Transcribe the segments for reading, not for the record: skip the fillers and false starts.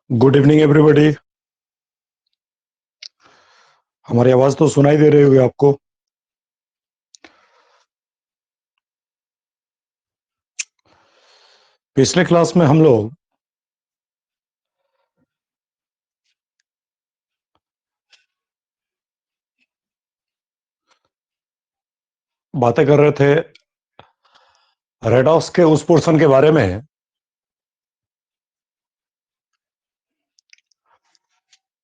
Good evening everybody. हमारी आवाज तो सुनाई दे रही होगी आपको। पिछले क्लास में हम लोग बातें कर रहे थे रेडॉक्स के उस पोर्शन के बारे में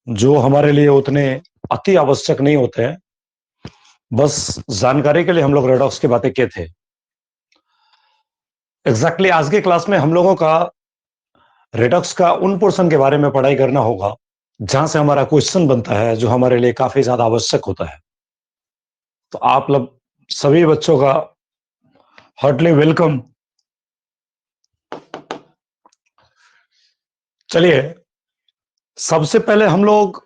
जो हमारे लिए उतने अति आवश्यक नहीं होते हैं। बस जानकारी के लिए हम लोग रेडॉक्स की बातें किए थे। एग्जैक्टली आज के क्लास में हम लोगों का रेडॉक्स का उन पोर्शन के बारे में पढ़ाई करना होगा जहां से हमारा क्वेश्चन बनता है, जो हमारे लिए काफी ज्यादा आवश्यक होता है। तो आप लोग सभी बच्चों का हार्टली वेलकम। चलिए, सबसे पहले हम लोग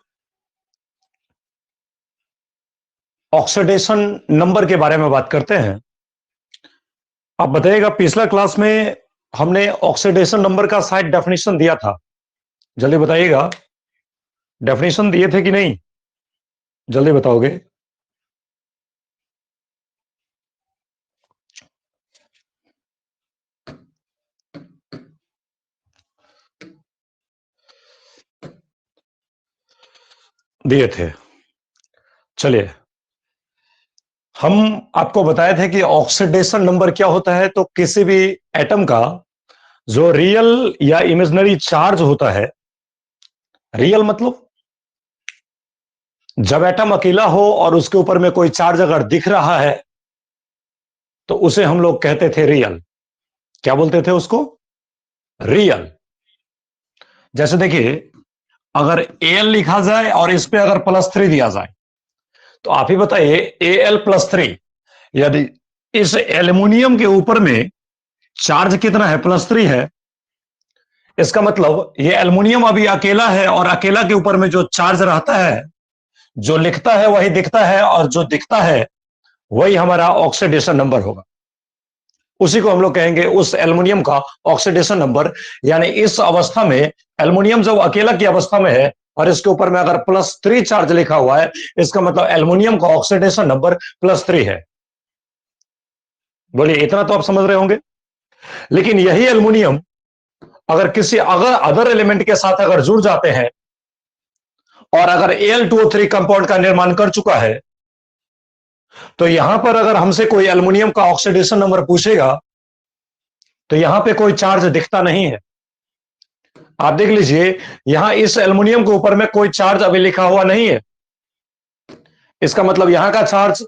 ऑक्सीडेशन नंबर के बारे में बात करते हैं। आप बताइएगा, पिछला क्लास में हमने ऑक्सीडेशन नंबर का शायद डेफिनेशन दिया था। जल्दी बताइएगा, डेफिनेशन दिए थे कि नहीं? जल्दी बताओगे? दिए थे। चलिए, हम आपको बताए थे कि ऑक्सीडेशन नंबर क्या होता है। तो किसी भी एटम का जो रियल या इमेजिनरी चार्ज होता है, रियल मतलब जब एटम अकेला हो और उसके ऊपर में कोई चार्ज अगर दिख रहा है तो उसे हम लोग कहते थे रियल। क्या बोलते थे उसको? रियल। जैसे देखिए, अगर एल लिखा जाए और इस पे अगर +3 दिया जाए, तो आप ही बताइए, Al+3, यदि इस एल्युमिनियम के ऊपर में चार्ज कितना है? +3 है। इसका मतलब ये एल्युमिनियम अभी अकेला है और अकेला के ऊपर में जो चार्ज रहता है, जो लिखता है वही दिखता है, और जो दिखता है वही हमारा ऑक्सीडेशन नंबर होगा। उसी को हम लोग कहेंगे उस एल्युमिनियम का ऑक्सीडेशन नंबर। यानी इस अवस्था में एल्युमिनियम जब अकेला की अवस्था में है और इसके ऊपर में अगर +3 चार्ज लिखा हुआ है, इसका मतलब एल्युमिनियम का ऑक्सीडेशन नंबर +3 है। बोलिए, इतना तो आप समझ रहे होंगे। लेकिन यही एल्युमिनियम अगर किसी अदर एलिमेंट के साथ अगर जुड़ जाते हैं और अगर Al2O3 कंपाउंड का निर्माण कर चुका है, तो यहां पर अगर हमसे कोई एल्युमिनियम का ऑक्सीडेशन नंबर पूछेगा तो यहां पे कोई चार्ज दिखता नहीं है। आप देख लीजिए, यहां इस एल्युमिनियम के ऊपर में कोई चार्ज अभी लिखा हुआ नहीं है। इसका मतलब यहां का चार्ज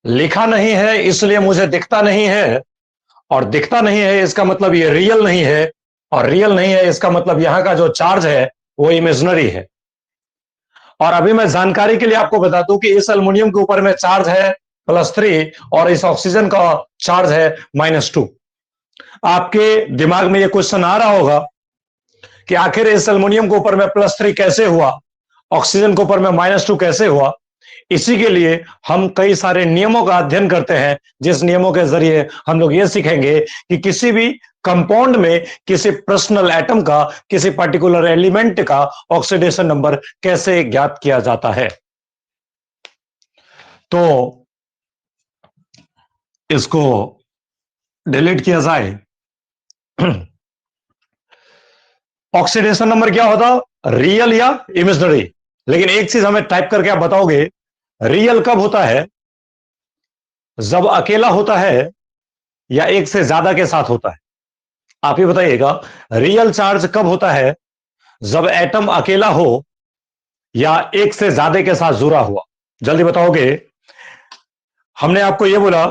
लिखा नहीं है, इसलिए मुझे दिखता नहीं है। और दिखता नहीं है इसका मतलब ये रियल नहीं है, और रियल नहीं है इसका मतलब यहां का जो चार्ज है वो इमेजिनरी है। और अभी मैं जानकारी के लिए आपको बता दूं कि इस एल्युमिनियम के ऊपर में चार्ज है +3 और इस ऑक्सीजन का चार्ज है -2। आपके दिमाग में यह क्वेश्चन आ रहा होगा कि आखिर इस एल्युमिनियम के ऊपर में +3 कैसे हुआ, ऑक्सीजन के ऊपर में -2 कैसे हुआ। इसी के लिए हम कई सारे नियमों का अध्ययन करते हैं, जिस नियमों के जरिए हम लोग ये सीखेंगे कि किसी भी कंपाउंड में किसी पर्सनल एटम का, किसी पर्टिकुलर एलिमेंट का ऑक्सीडेशन नंबर कैसे ज्ञात किया जाता है। तो इसको डिलीट किया जाए। ऑक्सीडेशन नंबर क्या होता? रियल या इमेजिनरी। लेकिन एक चीज हमें टाइप करके आप बताओगे, रियल कब होता है? जब अकेला होता है या एक से ज्यादा के साथ होता है? आप ही बताइएगा, रियल चार्ज कब होता है? जब एटम अकेला हो या एक से ज्यादा के साथ जुड़ा हुआ। जल्दी बताओगे। हमने आपको यह बोला,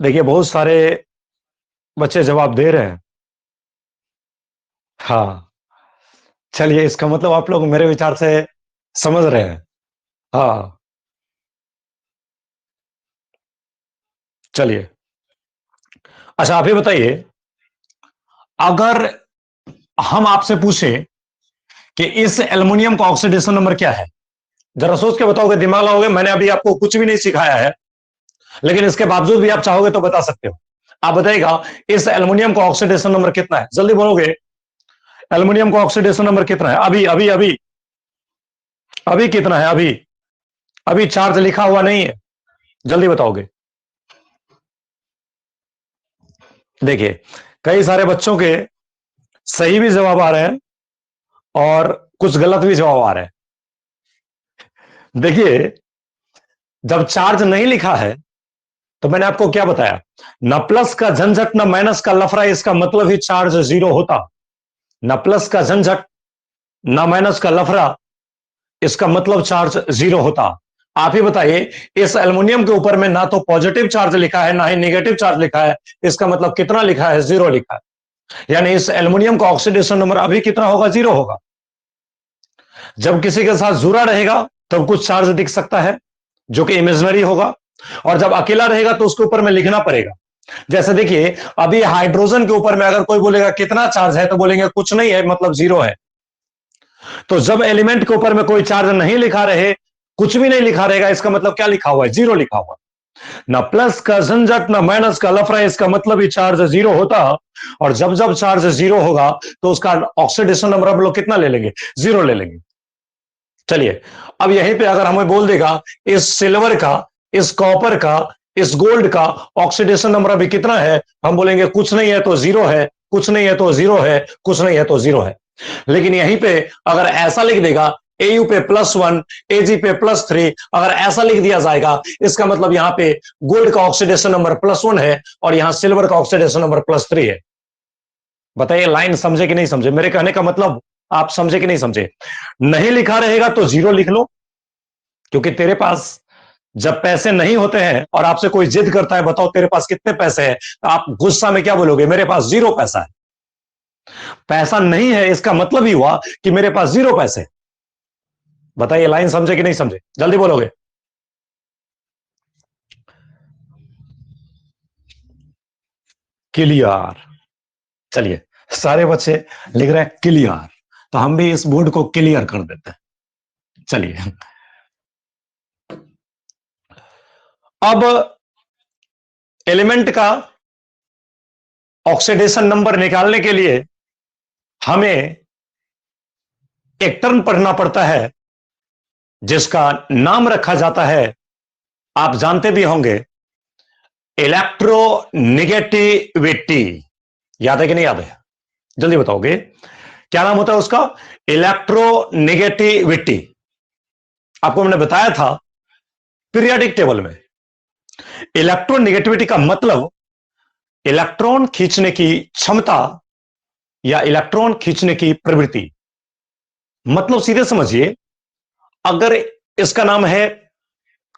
देखिए बहुत सारे बच्चे जवाब दे रहे हैं। हाँ, चलिए, इसका मतलब आप लोग मेरे विचार से समझ रहे हैं। हाँ, चलिए। अच्छा, आप ही बताइए, अगर हम आपसे पूछें कि इस एल्युमिनियम का ऑक्सीडेशन नंबर क्या है, जरा सोच के बताओगे, दिमाग लगाओगे। मैंने अभी आपको कुछ भी नहीं सिखाया है, लेकिन इसके बावजूद भी आप चाहोगे तो बता सकते हो। आप बताइएगा, इस एल्युमिनियम का ऑक्सीडेशन नंबर कितना है? जल्दी बोलोगे। एल्युमिनियम का ऑक्सीडेशन नंबर कितना है अभी अभी अभी अभी कितना है अभी? अभी चार्ज लिखा हुआ नहीं है, जल्दी बताओगे। देखिए, कई सारे बच्चों के सही भी जवाब आ रहे हैं और कुछ गलत भी जवाब आ रहे हैं। देखिए, जब चार्ज नहीं लिखा है तो मैंने आपको क्या बताया, न प्लस का झंझट न माइनस का लफड़ा, इसका मतलब ही चार्ज जीरो होता। न प्लस का झंझट न माइनस का लफड़ा, इसका मतलब चार्ज जीरो होता। आप ही बताइए, इस एल्युमिनियम के ऊपर में ना तो पॉजिटिव चार्ज लिखा है ना ही नेगेटिव चार्ज लिखा है, इसका मतलब कितना लिखा है? जीरो लिखा है। यानी इस एल्युमिनियम का ऑक्सीडेशन नंबर अभी कितना होगा? जीरो होगा। जब किसी के साथ जुड़ा रहेगा तब कुछ चार्ज दिख सकता है जो कि इमेजिनरी होगा, और जब अकेला रहेगा तो उसके ऊपर में लिखना पड़ेगा। जैसे देखिए, अभी हाइड्रोजन के ऊपर में अगर कोई बोलेगा कितना चार्ज है तो बोलेंगे कुछ नहीं है, मतलब जीरो है। तो जब एलिमेंट के ऊपर में कोई चार्ज नहीं लिखा रहे, कुछ भी नहीं लिखा रहेगा, इसका मतलब क्या लिखा हुआ है? जीरो लिखा हुआ। ना प्लस का झंझट ना माइनस का लफड़ा, इसका मतलब ही चार्ज जीरो होता। और जब जब चार्ज जीरो होगा तो उसका ऑक्सीडेशन नंबर हम लोग कितना ले लेंगे? जीरो ले लेंगे। चलिए, अब यहीं पे अगर हमें बोल देगा इस सिल्वर का, इस कॉपर का, इस गोल्ड का ऑक्सीडेशन नंबर अभी कितना है, हम बोलेंगे कुछ नहीं है तो जीरो है, कुछ नहीं है तो जीरो है, कुछ नहीं है तो जीरो है। लेकिन यहीं पे अगर ऐसा लिख देगा एयू पे +1, एजी पे +3, अगर ऐसा लिख दिया जाएगा, इसका मतलब यहां पे गोल्ड का ऑक्सीडेशन नंबर +1 है और यहां सिल्वर का ऑक्सीडेशन नंबर +3 है। बताइए, लाइन समझे कि नहीं समझे? मेरे कहने का मतलब आप समझे कि नहीं समझे? नहीं लिखा रहेगा तो जीरो लिख लो, क्योंकि तेरे पास जब पैसे नहीं होते हैं और आपसे कोई जिद करता है, बताओ तेरे पास कितने पैसे हैं, तो आप गुस्सा में क्या बोलोगे? मेरे पास जीरो पैसा है। पैसा नहीं है इसका मतलब ही हुआ कि मेरे पास जीरो पैसे। बताइए, लाइन समझे कि नहीं समझे? जल्दी बोलोगे। क्लियर। चलिए, सारे बच्चे लिख रहे हैं क्लियर, तो हम भी इस बोर्ड को क्लियर कर देते हैं। चलिए, अब एलिमेंट का ऑक्सीडेशन नंबर निकालने के लिए हमें एक टर्म पढ़ना पड़ता है जिसका नाम रखा जाता है, आप जानते भी होंगे, इलेक्ट्रोनिगेटिविटी। याद है कि नहीं याद है? जल्दी बताओगे, क्या नाम होता है उसका? इलेक्ट्रोनिगेटिविटी। आपको मैंने बताया था पीरियोडिक टेबल में, इलेक्ट्रोनिगेटिविटी का मतलब इलेक्ट्रॉन खींचने की क्षमता या इलेक्ट्रॉन खींचने की प्रवृत्ति। मतलब सीधे समझिए, अगर इसका नाम है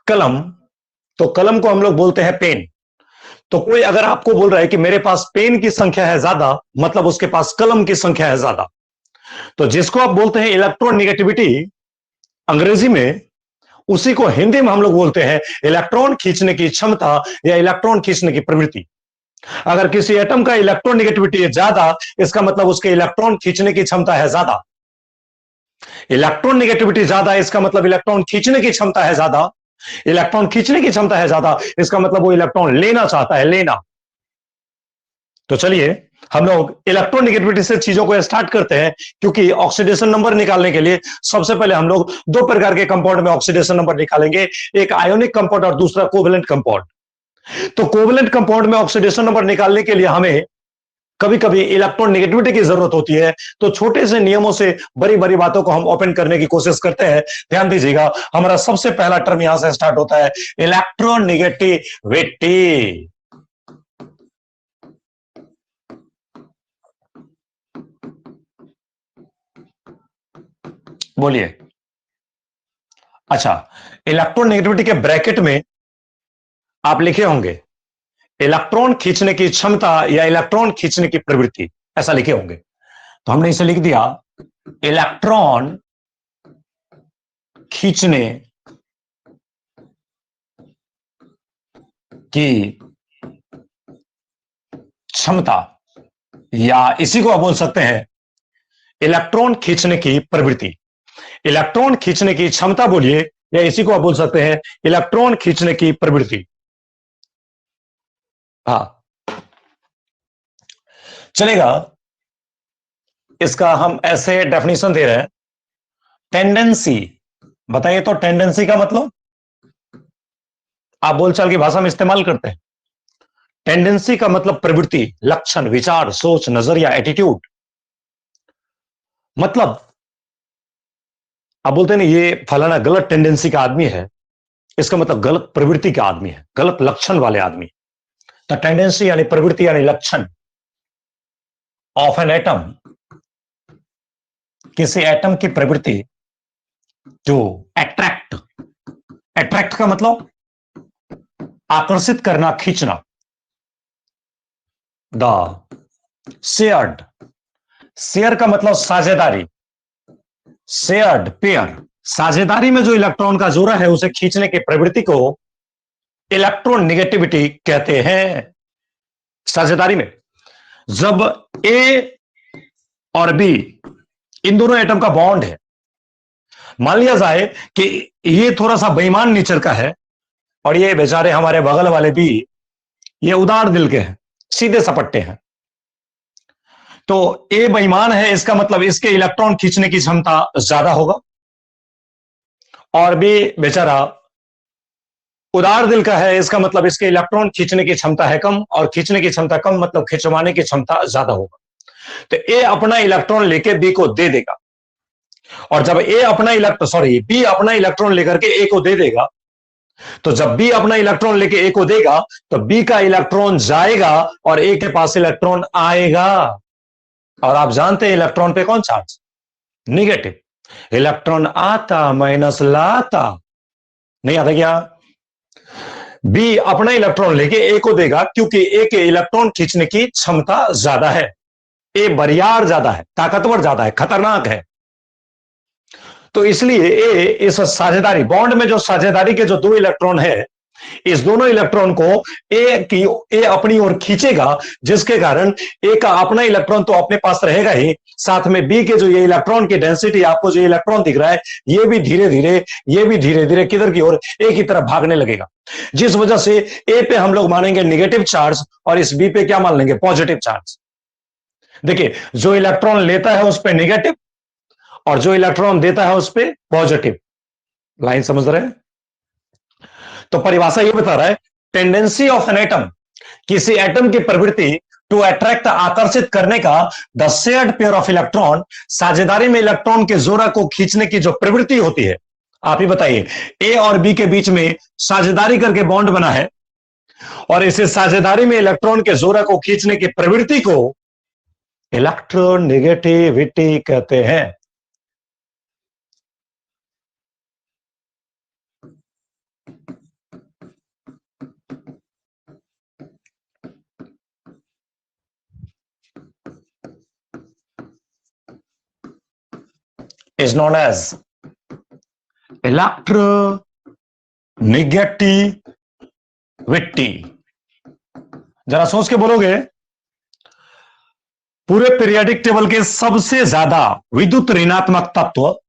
कलम, तो कलम को हम लोग बोलते हैं पेन। तो कोई अगर आपको बोल रहा है कि मेरे पास पेन की संख्या है ज्यादा, मतलब उसके पास कलम की संख्या है ज्यादा। तो जिसको आप बोलते हैं इलेक्ट्रोनिगेटिविटी अंग्रेजी में, उसी को हिंदी में हम लोग बोलते हैं इलेक्ट्रॉन खींचने की क्षमता या इलेक्ट्रॉन खींचने की प्रवृत्ति। अगर किसी एटम का इलेक्ट्रोनिगेटिविटी है ज्यादा, इसका मतलब उसके इलेक्ट्रॉन खींचने की क्षमता है ज्यादा। इलेक्ट्रॉन नेगेटिविटी ज्यादा है, इसका मतलब इलेक्ट्रॉन खींचने की क्षमता है ज्यादा। इलेक्ट्रॉन खींचने की क्षमता है ज्यादा, इसका मतलब वो इलेक्ट्रॉन लेना चाहता है, लेना। तो चलिए, हम लोग इलेक्ट्रॉन नेगेटिविटी से चीजों को स्टार्ट करते हैं, क्योंकि ऑक्सीडेशन नंबर निकालने के लिए सबसे पहले हम लोग दो प्रकार के कंपाउंड में ऑक्सीडेशन नंबर निकालेंगे, एक आयोनिक कंपाउंड और दूसरा कोवेलेंट कंपाउंड। तो कोवेलेंट कंपाउंड में ऑक्सीडेशन नंबर निकालने के लिए हमें कभी कभी इलेक्ट्रॉन नेगेटिविटी की जरूरत होती है। तो छोटे से नियमों से बड़ी बड़ी बातों को हम ओपन करने की कोशिश करते हैं। ध्यान दीजिएगा, हमारा सबसे पहला टर्म यहां से स्टार्ट होता है, इलेक्ट्रॉन नेगेटिविटी। बोलिए। अच्छा, इलेक्ट्रॉन नेगेटिविटी के ब्रैकेट में आप लिखे होंगे इलेक्ट्रॉन खींचने की क्षमता या इलेक्ट्रॉन खींचने की प्रवृत्ति, ऐसा लिखे होंगे। तो हमने इसे लिख दिया इलेक्ट्रॉन खींचने की क्षमता, या इसी को आप बोल सकते हैं इलेक्ट्रॉन खींचने की प्रवृत्ति। इलेक्ट्रॉन खींचने की क्षमता बोलिए, या इसी को आप बोल सकते हैं इलेक्ट्रॉन खींचने की प्रवृत्ति। हाँ, चलेगा। इसका हम ऐसे डेफिनेशन दे रहे हैं, टेंडेंसी। बताइए तो टेंडेंसी का मतलब, आप बोलचाल की भाषा में इस्तेमाल करते हैं। टेंडेंसी का मतलब प्रवृत्ति, लक्षण, विचार, सोच, नजरिया, एटीट्यूड। मतलब आप बोलते हैं ना ये फलाना गलत टेंडेंसी का आदमी है, इसका मतलब गलत प्रवृत्ति का आदमी है, गलत लक्षण वाले आदमी। तो टेंडेंसी यानी प्रवृत्ति यानी लक्षण ऑफ एन एटम, किसी एटम की प्रवृत्ति जो अट्रैक्ट, अट्रैक्ट का मतलब आकर्षित करना, खींचना। द शेयर्ड, शेयर का मतलब साझेदारी, शेयर्ड पेयर, साझेदारी में जो इलेक्ट्रॉन का जोड़ा है उसे खींचने की प्रवृत्ति को इलेक्ट्रॉन निगेटिविटी कहते हैं। साझेदारी में जब ए और बी इन दोनों एटम का बॉन्ड है, मान लिया जाए कि ये थोड़ा सा बेईमान नेचर का है और ये बेचारे हमारे बगल वाले भी ये उदार दिल के हैं, सीधे सपट्टे हैं, तो ए बेईमान है, इसका मतलब इसके इलेक्ट्रॉन खींचने की क्षमता ज्यादा होगा, और बी बेचारा उदार दिल का है, इसका मतलब इसके इलेक्ट्रॉन खींचने की क्षमता है कम, और खींचने की क्षमता कम मतलब खिंचवाने की क्षमता ज्यादा होगा। तो ए अपना इलेक्ट्रॉन लेके बी को दे देगा, और जब ए अपना बी अपना इलेक्ट्रॉन लेकर के ए को दे देगा, तो जब बी अपना इलेक्ट्रॉन लेके ए को देगा तो बी का इलेक्ट्रॉन जाएगा और ए के पास इलेक्ट्रॉन आएगा। और आप जानते हैं इलेक्ट्रॉन पे कौन चार्ज? निगेटिव। इलेक्ट्रॉन आता माइनस लाता, नहीं आता क्या? बी अपना इलेक्ट्रॉन लेके ए को देगा क्योंकि ए के इलेक्ट्रॉन खींचने की क्षमता ज्यादा है, ए बरियार ज्यादा है, ताकतवर ज्यादा है, खतरनाक है। तो इसलिए ए इस साझेदारी बॉन्ड में जो साझेदारी के जो दो इलेक्ट्रॉन है, इस दोनों इलेक्ट्रॉन को ए अपनी ओर खींचेगा, जिसके कारण ए का अपना इलेक्ट्रॉन तो अपने पास रहेगा ही, साथ में बी के जो ये इलेक्ट्रॉन की डेंसिटी, आपको जो इलेक्ट्रॉन दिख रहा है, ये भी धीरे धीरे किधर की ओर? ए की तरफ भागने लगेगा, जिस वजह से ए पे हम लोग मानेंगे निगेटिव चार्ज और इस बी पे क्या मान लेंगे? Positive charge. देखिए, जो इलेक्ट्रॉन लेता है उस पर निगेटिव और जो इलेक्ट्रॉन देता है उस पर पॉजिटिव। लाइन समझ रहे हैं? तो परिभाषा यह बता रहा है, टेंडेंसी ऑफ एन एटम, किसी एटम की प्रवृत्ति टू अट्रैक्ट, आकर्षित करने का, the shared pair of electron, साझेदारी में इलेक्ट्रॉन के जोड़ा को खींचने की जो प्रवृत्ति होती है। आप ही बताइए, ए और बी के बीच में साझेदारी करके बॉन्ड बना है और इसे साझेदारी में इलेक्ट्रॉन के जोड़ा को खींचने की प्रवृत्ति को इलेक्ट्रोनेगेटिविटी कहते हैं। is known as electronegativity। जरा सोच के बोलोगे, पूरे पीरियोडिक टेबल के सबसे ज्यादा विद्युत ऋणात्मक तत्व,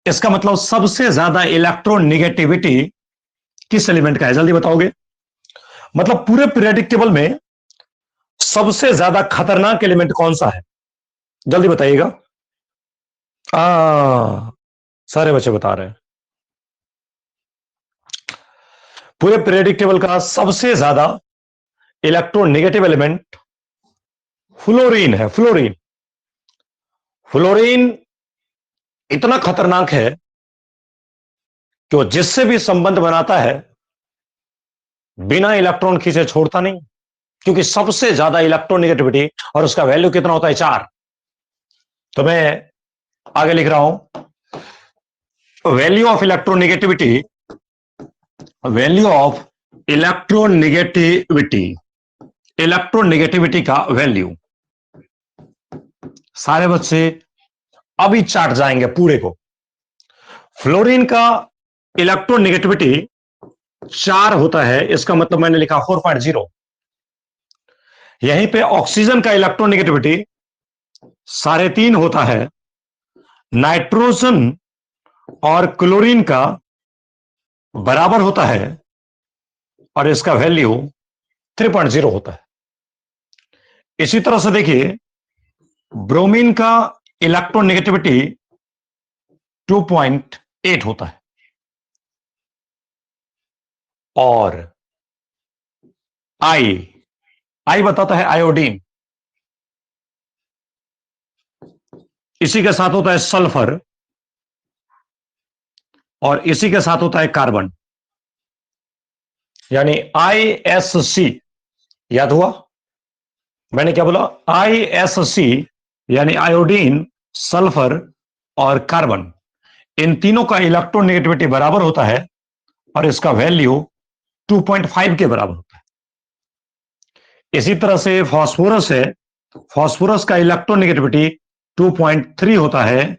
इसका मतलब सबसे ज्यादा इलेक्ट्रोनेगेटिविटी किस एलिमेंट का है? जल्दी बताओगे। मतलब पूरे पीरियोडिक टेबल में सबसे ज्यादा खतरनाक एलिमेंट कौन सा है? जल्दी बताइएगा। सारे बच्चे बता रहे हैं। पूरे पीरियोडिक टेबल का सबसे ज्यादा इलेक्ट्रोनेगेटिव एलिमेंट फ्लोरीन है। फ्लोरीन, फ्लोरीन इतना खतरनाक है कि वो जिससे भी संबंध बनाता है बिना इलेक्ट्रॉन खींचे छोड़ता नहीं, क्योंकि सबसे ज्यादा इलेक्ट्रोनेगेटिविटी, और उसका वैल्यू कितना होता है? 4। तो मैं आगे लिख रहा हूं, value of electronegativity, value of electronegativity, electronegativity का वैल्यू। सारे बच्चे अभी चार्ट जाएंगे पूरे को। फ्लोरीन का इलेक्ट्रोनेगेटिविटी 4 होता है, इसका मतलब मैंने लिखा 4.0। यहीं पे ऑक्सीजन का इलेक्ट्रोनेगेटिविटी 3.5 होता है, नाइट्रोजन और क्लोरीन का बराबर होता है और इसका वैल्यू 3.0 होता है। इसी तरह से देखिए, ब्रोमीन का इलेक्ट्रोनेगेटिविटी 2.8 होता है और आई बताता है आयोडीन, इसी के साथ होता है सल्फर और इसी के साथ होता है कार्बन, यानी ISC। याद हुआ मैंने क्या बोला? ISC यानी आयोडीन, सल्फर और कार्बन, इन तीनों का इलेक्ट्रोनेगेटिविटी बराबर होता है और इसका वैल्यू 2.5 के बराबर होता है। इसी तरह से फास्फोरस है, फास्फोरस का इलेक्ट्रोनेगेटिविटी 2.3 होता है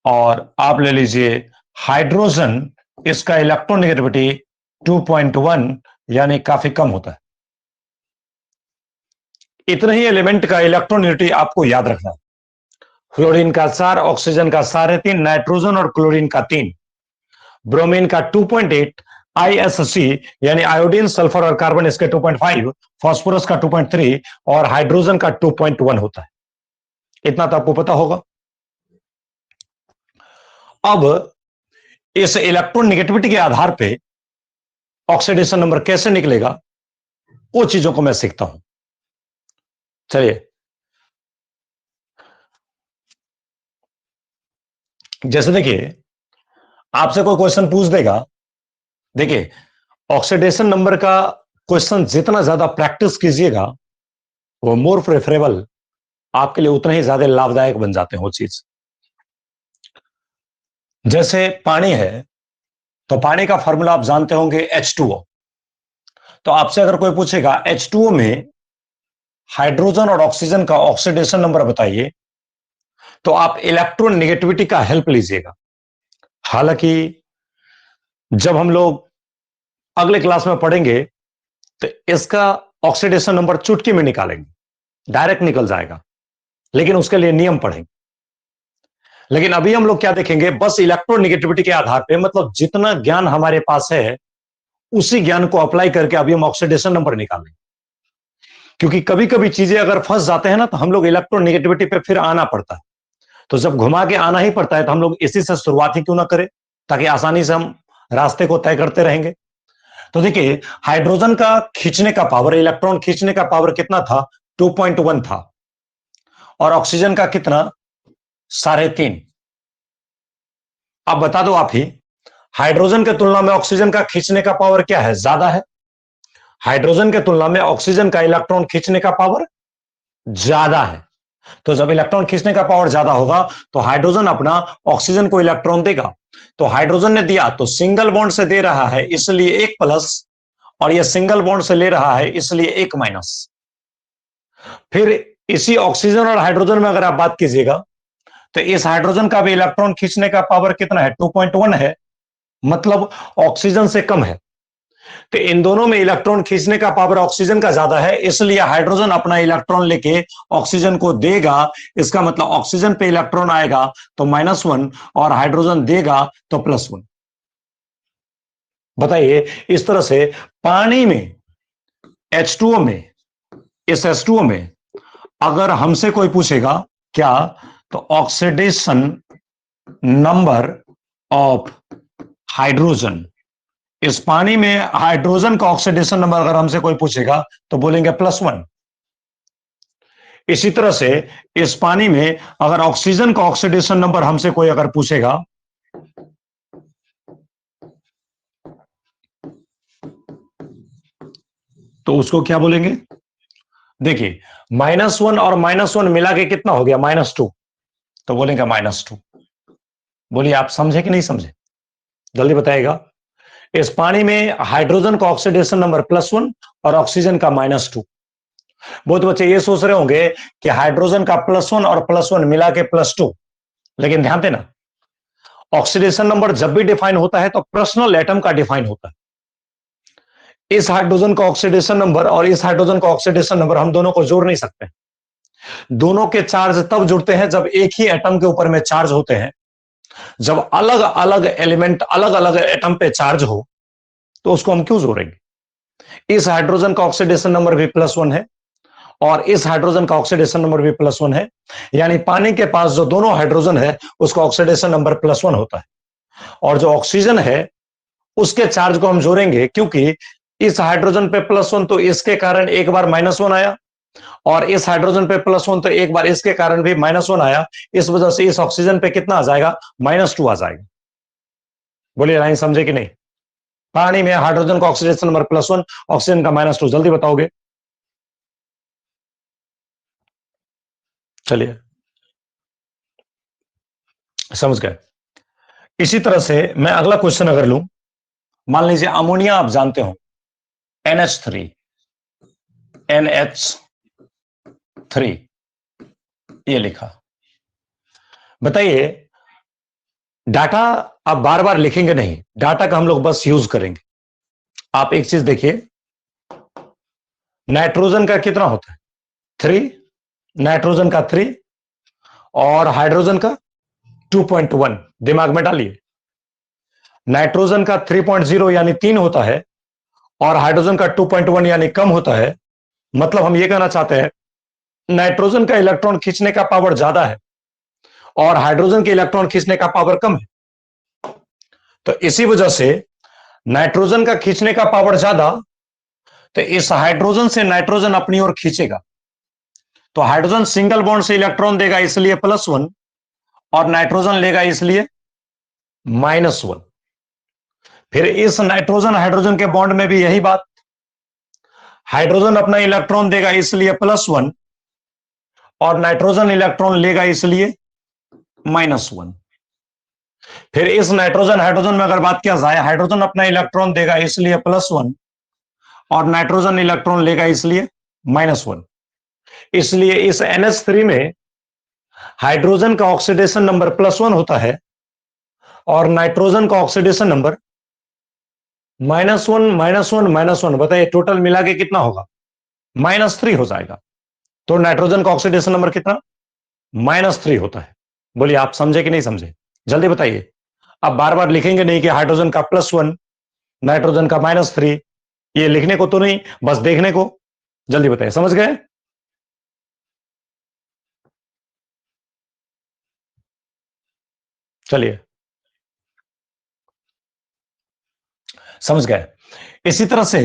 और आप ले लीजिए हाइड्रोजन, इसका इलेक्ट्रोनेगेटिविटी 2.1 यानी काफी कम होता है। इतने ही एलिमेंट का इलेक्ट्रोनेगेटिविटी आपको याद रखना है। फ्लोरीन का 4, ऑक्सीजन का 3.5, नाइट्रोजन और क्लोरीन का 3, ब्रोमीन का 2.8, ISC यानी आयोडीन, सल्फर और कार्बन इसके 2.5, फास्फोरस का 2.3 और हाइड्रोजन का 2.1 होता है। इतना तो आपको पता होगा। अब इस इलेक्ट्रॉन नेगेटिविटी के आधार पे ऑक्सीडेशन नंबर कैसे निकलेगा, वो चीजों को मैं सीखता हूं। चलिए, जैसे देखिए, आपसे कोई क्वेश्चन पूछ देगा, देखिए ऑक्सीडेशन नंबर का क्वेश्चन जितना ज्यादा प्रैक्टिस कीजिएगा वो मोर प्रेफरेबल आपके लिए उतना ही ज्यादा लाभदायक बन जाते हैं वो चीज। जैसे पानी है तो पानी का फॉर्मूला आप जानते होंगे H2O। तो आपसे अगर कोई पूछेगा H2O में हाइड्रोजन और ऑक्सीजन का ऑक्सीडेशन नंबर बताइए, तो आप इलेक्ट्रॉन नेगेटिविटी का हेल्प लीजिएगा। हालांकि जब हम लोग अगले क्लास में पढ़ेंगे तो इसका ऑक्सीडेशन नंबर चुटकी में निकालेंगे, डायरेक्ट निकल जाएगा, लेकिन उसके लिए नियम पढ़ेंगे। लेकिन अभी हम लोग क्या देखेंगे, बस इलेक्ट्रोनेगेटिविटी के आधार पे, मतलब जितना ज्ञान हमारे पास है उसी ज्ञान को अप्लाई करके अभी हम ऑक्सीडेशन नंबर निकालेंगे। क्योंकि कभी कभी चीजें अगर फंस जाते हैं ना, तो हम लोग इलेक्ट्रोनेगेटिविटी पे फिर आना पड़ता है। तो जब घुमा के आना ही पड़ता है तो हम लोग इसी से शुरुआत ही क्यों ना करें, ताकि आसानी से हम रास्ते को तय करते रहेंगे। तो देखिए, हाइड्रोजन का खींचने का पावर, इलेक्ट्रॉन खींचने का पावर कितना था? 2.1 था। और ऑक्सीजन का कितना? 3.5। अब बता दो आप ही, हाइड्रोजन के तुलना में ऑक्सीजन का खींचने का पावर क्या है? ज्यादा है। हाइड्रोजन के तुलना में ऑक्सीजन का इलेक्ट्रॉन खींचने का पावर ज्यादा है। तो जब इलेक्ट्रॉन खींचने का पावर ज्यादा होगा तो हाइड्रोजन अपना ऑक्सीजन को इलेक्ट्रॉन देगा। तो हाइड्रोजन ने दिया तो सिंगल बॉन्ड से दे रहा है, इसलिए 1 प्लस, और यह सिंगल बॉन्ड से ले रहा है, इसलिए 1 माइनस। फिर इसी ऑक्सीजन और हाइड्रोजन में अगर आप बात कीजिएगा तो इस हाइड्रोजन का भी इलेक्ट्रॉन खींचने का पावर कितना है? 2.1 है, मतलब ऑक्सीजन से कम है। तो इन दोनों में इलेक्ट्रॉन खींचने का पावर ऑक्सीजन का ज्यादा है, इसलिए हाइड्रोजन अपना इलेक्ट्रॉन लेके ऑक्सीजन को देगा। इसका मतलब ऑक्सीजन पे इलेक्ट्रॉन आएगा तो -1 और हाइड्रोजन देगा तो +1। बताइए, इस तरह से पानी में H2O में, इस H2O में अगर हमसे कोई पूछेगा क्या, तो ऑक्सीडेशन नंबर ऑफ हाइड्रोजन, इस पानी में हाइड्रोजन का ऑक्सीडेशन नंबर अगर हमसे कोई पूछेगा तो बोलेंगे +1। इसी तरह से इस पानी में अगर ऑक्सीजन का ऑक्सीडेशन नंबर हमसे कोई अगर पूछेगा तो उसको क्या बोलेंगे? देखिए, -1 और -1 मिला के कितना हो गया? -2। तो बोलेंगे -2। बोलिए, आप समझे कि नहीं समझे? जल्दी बताइएगा। इस पानी में हाइड्रोजन का ऑक्सीडेशन नंबर +1 और ऑक्सीजन का -2। बहुत बच्चे ये सोच रहे होंगे कि हाइड्रोजन का +1 और +1 मिला के +2, लेकिन ध्यान देना, ऑक्सीडेशन नंबर जब भी डिफाइन होता है तो पर्सनल एटम का डिफाइन होता है। इस हाइड्रोजन का ऑक्सीडेशन नंबर और इस हाइड्रोजन का ऑक्सीडेशन नंबर हम दोनों को जोड़ नहीं सकते। दोनों के चार्ज तब जुड़ते हैं जब एक ही एटम के ऊपर में चार्ज होते हैं। जब अलग अलग एलिमेंट अलग अलग एटम पे चार्ज हो तो उसको हम क्यों जोड़ेंगे? इस हाइड्रोजन का ऑक्सीडेशन नंबर भी +1 है और इस हाइड्रोजन का ऑक्सीडेशन नंबर भी +1 है, यानी पानी के पास जो दोनों हाइड्रोजन है उसका ऑक्सीडेशन नंबर +1 होता है, और जो ऑक्सीजन है उसके चार्ज को हम जोड़ेंगे, क्योंकि इस हाइड्रोजन पे +1 तो इसके कारण एक बार -1 आया, और इस हाइड्रोजन पे +1 तो एक बार इसके कारण भी -1 आया। इस वजह से इस ऑक्सीजन पे कितना आ जाएगा? -2 आ जाएगा। बोलिए लाइन समझे कि नहीं? पानी में हाइड्रोजन का ऑक्सीडेशन नंबर +1, ऑक्सीजन का -2, जल्दी बताओगे? चलिए समझ गए। इसी तरह से मैं अगला क्वेश्चन अगर लूं, मान लीजिए अमोनिया आप जानते हो, NH3, ये लिखा। बताइए, डाटा आप बार बार लिखेंगे नहीं, डाटा का हम लोग बस यूज करेंगे। आप एक चीज देखिए, नाइट्रोजन का कितना होता है? 3, नाइट्रोजन का 3 और हाइड्रोजन का 2.1, दिमाग में डालिए। नाइट्रोजन का 3.0 यानी 3 होता है, और हाइड्रोजन का 2.1 यानी कम होता है। मतलब हम ये कहना चाहते हैं, नाइट्रोजन का इलेक्ट्रॉन खींचने का पावर ज्यादा है और हाइड्रोजन के इलेक्ट्रॉन खींचने का पावर कम है। तो इसी वजह से नाइट्रोजन का खींचने का पावर ज्यादा, तो इस हाइड्रोजन से नाइट्रोजन अपनी ओर खींचेगा, तो हाइड्रोजन सिंगल बॉन्ड से इलेक्ट्रॉन देगा इसलिए +1, और नाइट्रोजन लेगा इसलिए -1। फिर इस नाइट्रोजन हाइड्रोजन के बॉन्ड में भी यही बात, हाइड्रोजन अपना इलेक्ट्रॉन देगा इसलिए +1, और नाइट्रोजन इलेक्ट्रॉन लेगा इसलिए -1। फिर इस नाइट्रोजन हाइड्रोजन में अगर बात किया जाए, हाइड्रोजन अपना इलेक्ट्रॉन देगा इसलिए +1, और नाइट्रोजन इलेक्ट्रॉन लेगा इसलिए -1। इसलिए इस NH3 में हाइड्रोजन का ऑक्सीडेशन नंबर +1 होता है, और नाइट्रोजन का ऑक्सीडेशन नंबर -1, -1, -1। बताइए टोटल मिला के कितना होगा? -3 हो जाएगा। तो नाइट्रोजन का ऑक्सीडेशन नंबर कितना? -3 होता है। बोलिए आप समझे कि नहीं समझे? जल्दी बताइए। अब बार बार लिखेंगे नहीं कि हाइड्रोजन का +1, नाइट्रोजन का -3, ये लिखने को तो नहीं, बस देखने को। जल्दी बताइए, समझ गए? चलिए समझ गए। इसी तरह से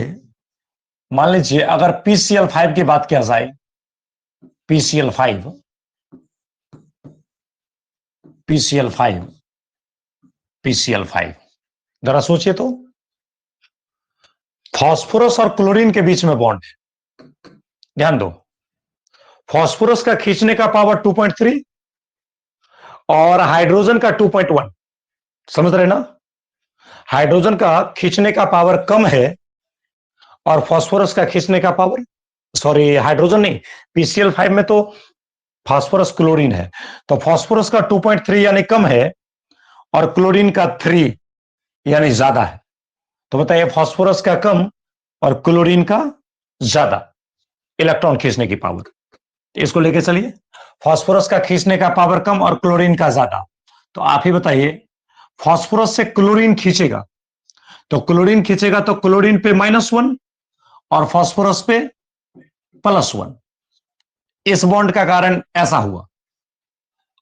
मान लीजिए अगर PCl5 की बात किया जाए, PCl5, PCl5, PCl5, जरा सोचिए तो, फास्फोरस और क्लोरीन के बीच में बॉन्ड है। ध्यान दो, फास्फोरस का खींचने का पावर 2.3 और हाइड्रोजन का 2.1। समझ रहे ना? हाइड्रोजन का खींचने का पावर कम है और फास्फोरस का खींचने का पावर, सॉरी हाइड्रोजन नहीं, PCl5 में तो फास्फोरस क्लोरीन है, तो फास्फोरस का 2.3 यानी कम है और क्लोरीन का 3 यानी ज्यादा है। तो बताइए फास्फोरस का कम और क्लोरीन का ज्यादा इलेक्ट्रॉन खींचने की पावर। इसको लेके चलिए, फास्फोरस का खींचने का पावर कम और क्लोरीन का ज्यादा। तो आप ही बताइए, फास्फोरस से क्लोरीन खींचेगा, तो क्लोरीन खींचेगा तो क्लोरीन पे -1 और फास्फोरस पे +1। इस बॉन्ड का कारण ऐसा हुआ।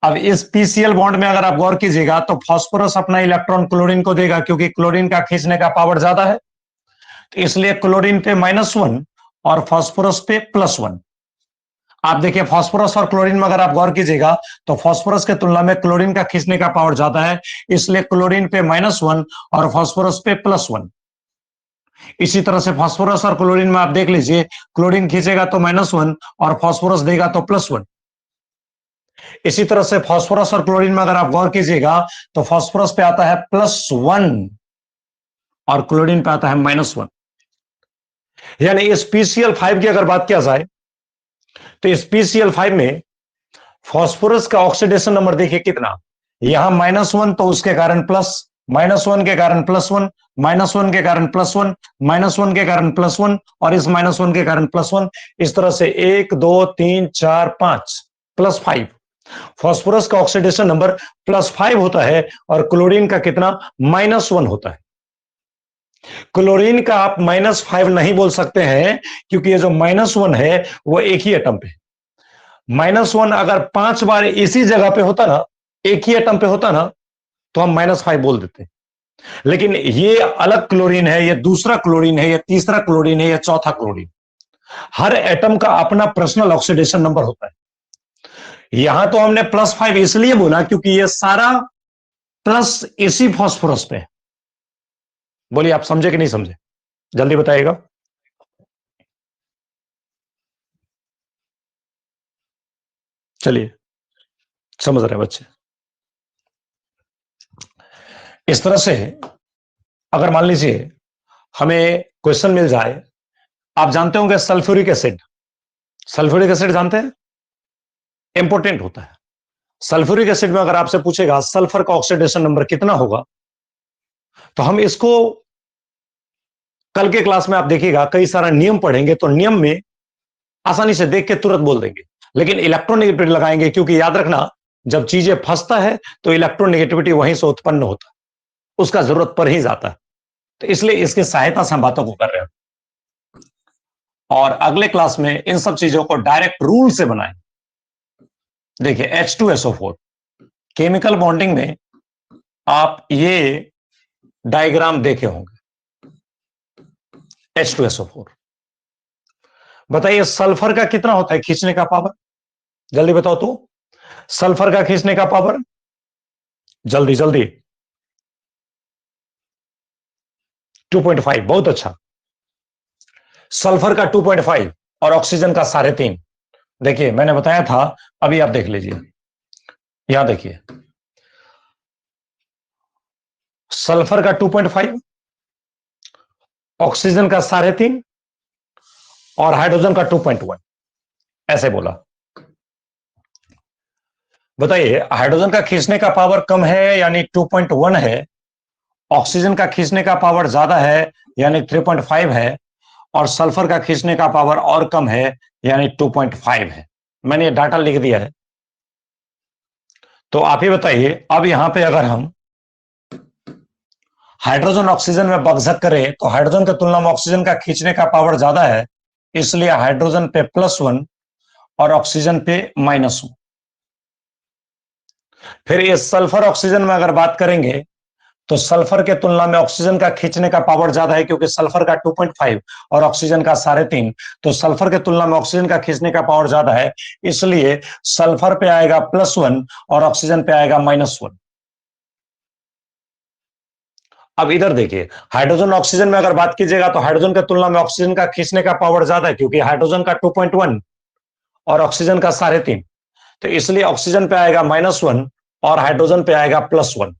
अब इस PCl बॉन्ड में अगर आप गौर कीजिएगा तो फास्फोरस अपना इलेक्ट्रॉन क्लोरीन को देगा, क्योंकि क्लोरीन का खींचने का पावर ज्यादा है, तो इसलिए क्लोरीन पे -1 और फास्फोरस पे +1। आप देखिए फास्फोरस और क्लोरीन में अगर आप गौर कीजिएगा तो फास्फोरस के तुलना में क्लोरीन का खींचने का पावर ज्यादा है, इसलिए क्लोरीन पे -1 और फास्फोरस पे +1। इसी तरह से फास्फोरस और क्लोरीन में आप देख लीजिए, क्लोरीन खींचेगा तो -1 और फास्फोरस देगा तो +1। इसी तरह से फास्फोरस और क्लोरीन में अगर आप गौर कीजिएगा तो फास्फोरस पे आता है +1 और क्लोरीन पे आता है -1। यानी इस PCl5 की अगर बात किया जाए तो इस PCl5 में फास्फोरस का ऑक्सीडेशन नंबर देखिए कितना, यहां -1 तो उसके कारण प्लस, -1 के कारण +1, -1 के कारण +1, -1 के कारण +1 और इस -1 के कारण +1। इस तरह से 1 2 3 4 5 +5। फास्फोरस का ऑक्सीडेशन नंबर +5 होता है और क्लोरीन का कितना? -1 होता है। क्लोरीन का आप -5 नहीं बोल सकते हैं, क्योंकि ये जो -1 है वो एक ही एटम पे। -1 अगर 5 बार इसी जगह पे होता ना, एक ही एटम पे होता ना, तो हम -5 बोल देते। लेकिन ये अलग क्लोरीन है, ये दूसरा क्लोरीन है, ये तीसरा क्लोरीन है, ये चौथा क्लोरीन। हर एटम का अपना पर्सनल ऑक्सीडेशन नंबर होता है। यहां तो हमने +5 इसलिए बोला क्योंकि ये सारा प्लस इसी फास्फोरस पे है। बोलिए, आप समझे कि नहीं समझे? जल्दी बताइएगा। चलिए, समझ रहे बच्चे? इस तरह से अगर मान लीजिए हमें क्वेश्चन मिल जाए, आप जानते होंगे सल्फ्यूरिक एसिड। सल्फ्यूरिक एसिड जानते हैं, इंपॉर्टेंट होता है। सल्फ्यूरिक एसिड में अगर आपसे पूछेगा सल्फर का ऑक्सीडेशन नंबर कितना होगा, तो हम इसको कल के क्लास में आप देखिएगा कई सारा नियम पढ़ेंगे, तो नियम में आसानी से देख के तुरंत बोल देंगे। लेकिन इलेक्ट्रोनेगेटिविटी लगाएंगे, क्योंकि याद रखना, जब चीजें फंसता है तो इलेक्ट्रोनेगेटिविटी वहीं से उत्पन्न होता है, उसका जरूरत पर ही जाता है। तो इसलिए इसकी सहायता से हम बातों को कर रहे हैं। और अगले क्लास में इन सब चीजों को डायरेक्ट रूल से बनाएं। देखिए, H2SO4 केमिकल बॉन्डिंग में आप ये डायग्राम देखे होंगे। H2SO4, बताइए सल्फर का कितना होता है खींचने का पावर? जल्दी बताओ तो, सल्फर का खींचने का पावर, जल्दी जल्दी। 2.5, बहुत अच्छा। सल्फर का 2.5 और ऑक्सीजन का 3.5। देखिए, मैंने बताया था, अभी आप देख लीजिए, यहां देखिए, सल्फर का 2.5, ऑक्सीजन का 3.5 और हाइड्रोजन का 2.1, ऐसे बोला। बताइए, हाइड्रोजन का खींचने का पावर कम है यानी 2.1 है, ऑक्सीजन का खींचने का पावर ज्यादा है यानी 3.5 है, और सल्फर का खींचने का पावर और कम है यानी 2.5 है। मैंने ये डाटा लिख दिया है। तो आप ही बताइए, अब यहां पे अगर हम हाइड्रोजन ऑक्सीजन में बगजक करें, तो हाइड्रोजन की तुलना में ऑक्सीजन का खींचने का पावर ज्यादा है, इसलिए हाइड्रोजन पे +1 और ऑक्सीजन पे -1। फिर ये सल्फर ऑक्सीजन में अगर बात करेंगे, तो सल्फर के तुलना में ऑक्सीजन का खींचने का पावर ज्यादा है, क्योंकि सल्फर का 2.5 और ऑक्सीजन का 3.5, तो सल्फर के तुलना में ऑक्सीजन का खींचने का पावर ज्यादा है, इसलिए सल्फर पे आएगा +1 और ऑक्सीजन पे आएगा -1। अब इधर देखिए, हाइड्रोजन ऑक्सीजन में अगर बात कीजिएगा, तो हाइड्रोजन की तुलना में ऑक्सीजन का खींचने का पावर ज्यादा है, क्योंकि हाइड्रोजन का 2.1 और ऑक्सीजन का 3.5, तो इसलिए ऑक्सीजन पे आएगा -1 और हाइड्रोजन पे आएगा +1।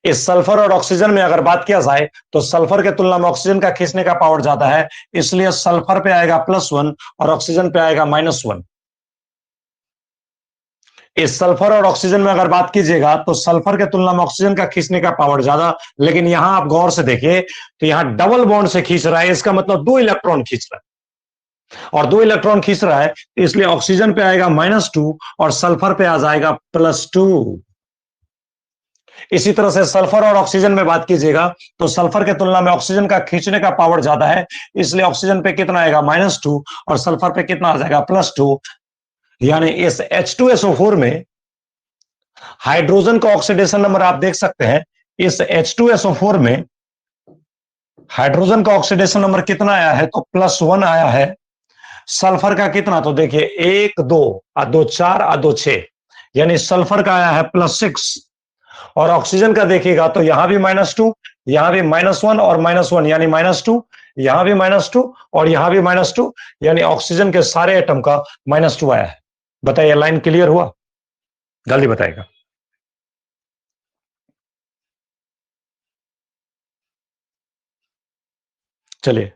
इस सल्फर और ऑक्सीजन में अगर बात किया जाए, तो सल्फर के तुलना में ऑक्सीजन का खींचने का पावर ज्यादा है, इसलिए सल्फर पे आएगा +1 और ऑक्सीजन पे आएगा -1। इस सल्फर और ऑक्सीजन में अगर बात कीजिएगा, तो सल्फर के तुलना में ऑक्सीजन का खींचने का पावर ज्यादा, लेकिन यहां आप गौर से देखिए, तो यहां डबल बॉन्ड से खींच रहा है, इसका मतलब 2 इलेक्ट्रॉन खींच रहा है, और 2 इलेक्ट्रॉन खींच रहा है, इसलिए ऑक्सीजन पे आएगा -2 और सल्फर पे आ जाएगा +2। इसी तरह से सल्फर और ऑक्सीजन में बात कीजिएगा, तो सल्फर के तुलना में ऑक्सीजन का खींचने का पावर ज्यादा है, इसलिए ऑक्सीजन पे कितना आएगा -2 और सल्फर पे कितना आ जाएगा +2। यानी इस H2SO4 में हाइड्रोजन का ऑक्सीडेशन नंबर आप देख सकते हैं। इस H2SO4 में हाइड्रोजन का ऑक्सीडेशन नंबर कितना आया है, तो +1 आया है। सल्फर का कितना, तो देखिए 1 2 और 2 4 और 2 6, यानी सल्फर का आया है +6। और ऑक्सीजन का देखिएगा, तो यहां भी -2, यहां भी -1 और -1 यानी -2, यहां भी -2 और यहां भी -2, यानी ऑक्सीजन के सारे एटम का -2 आया है। बताइए, लाइन क्लियर हुआ? जल्दी बताइएगा। चलिए,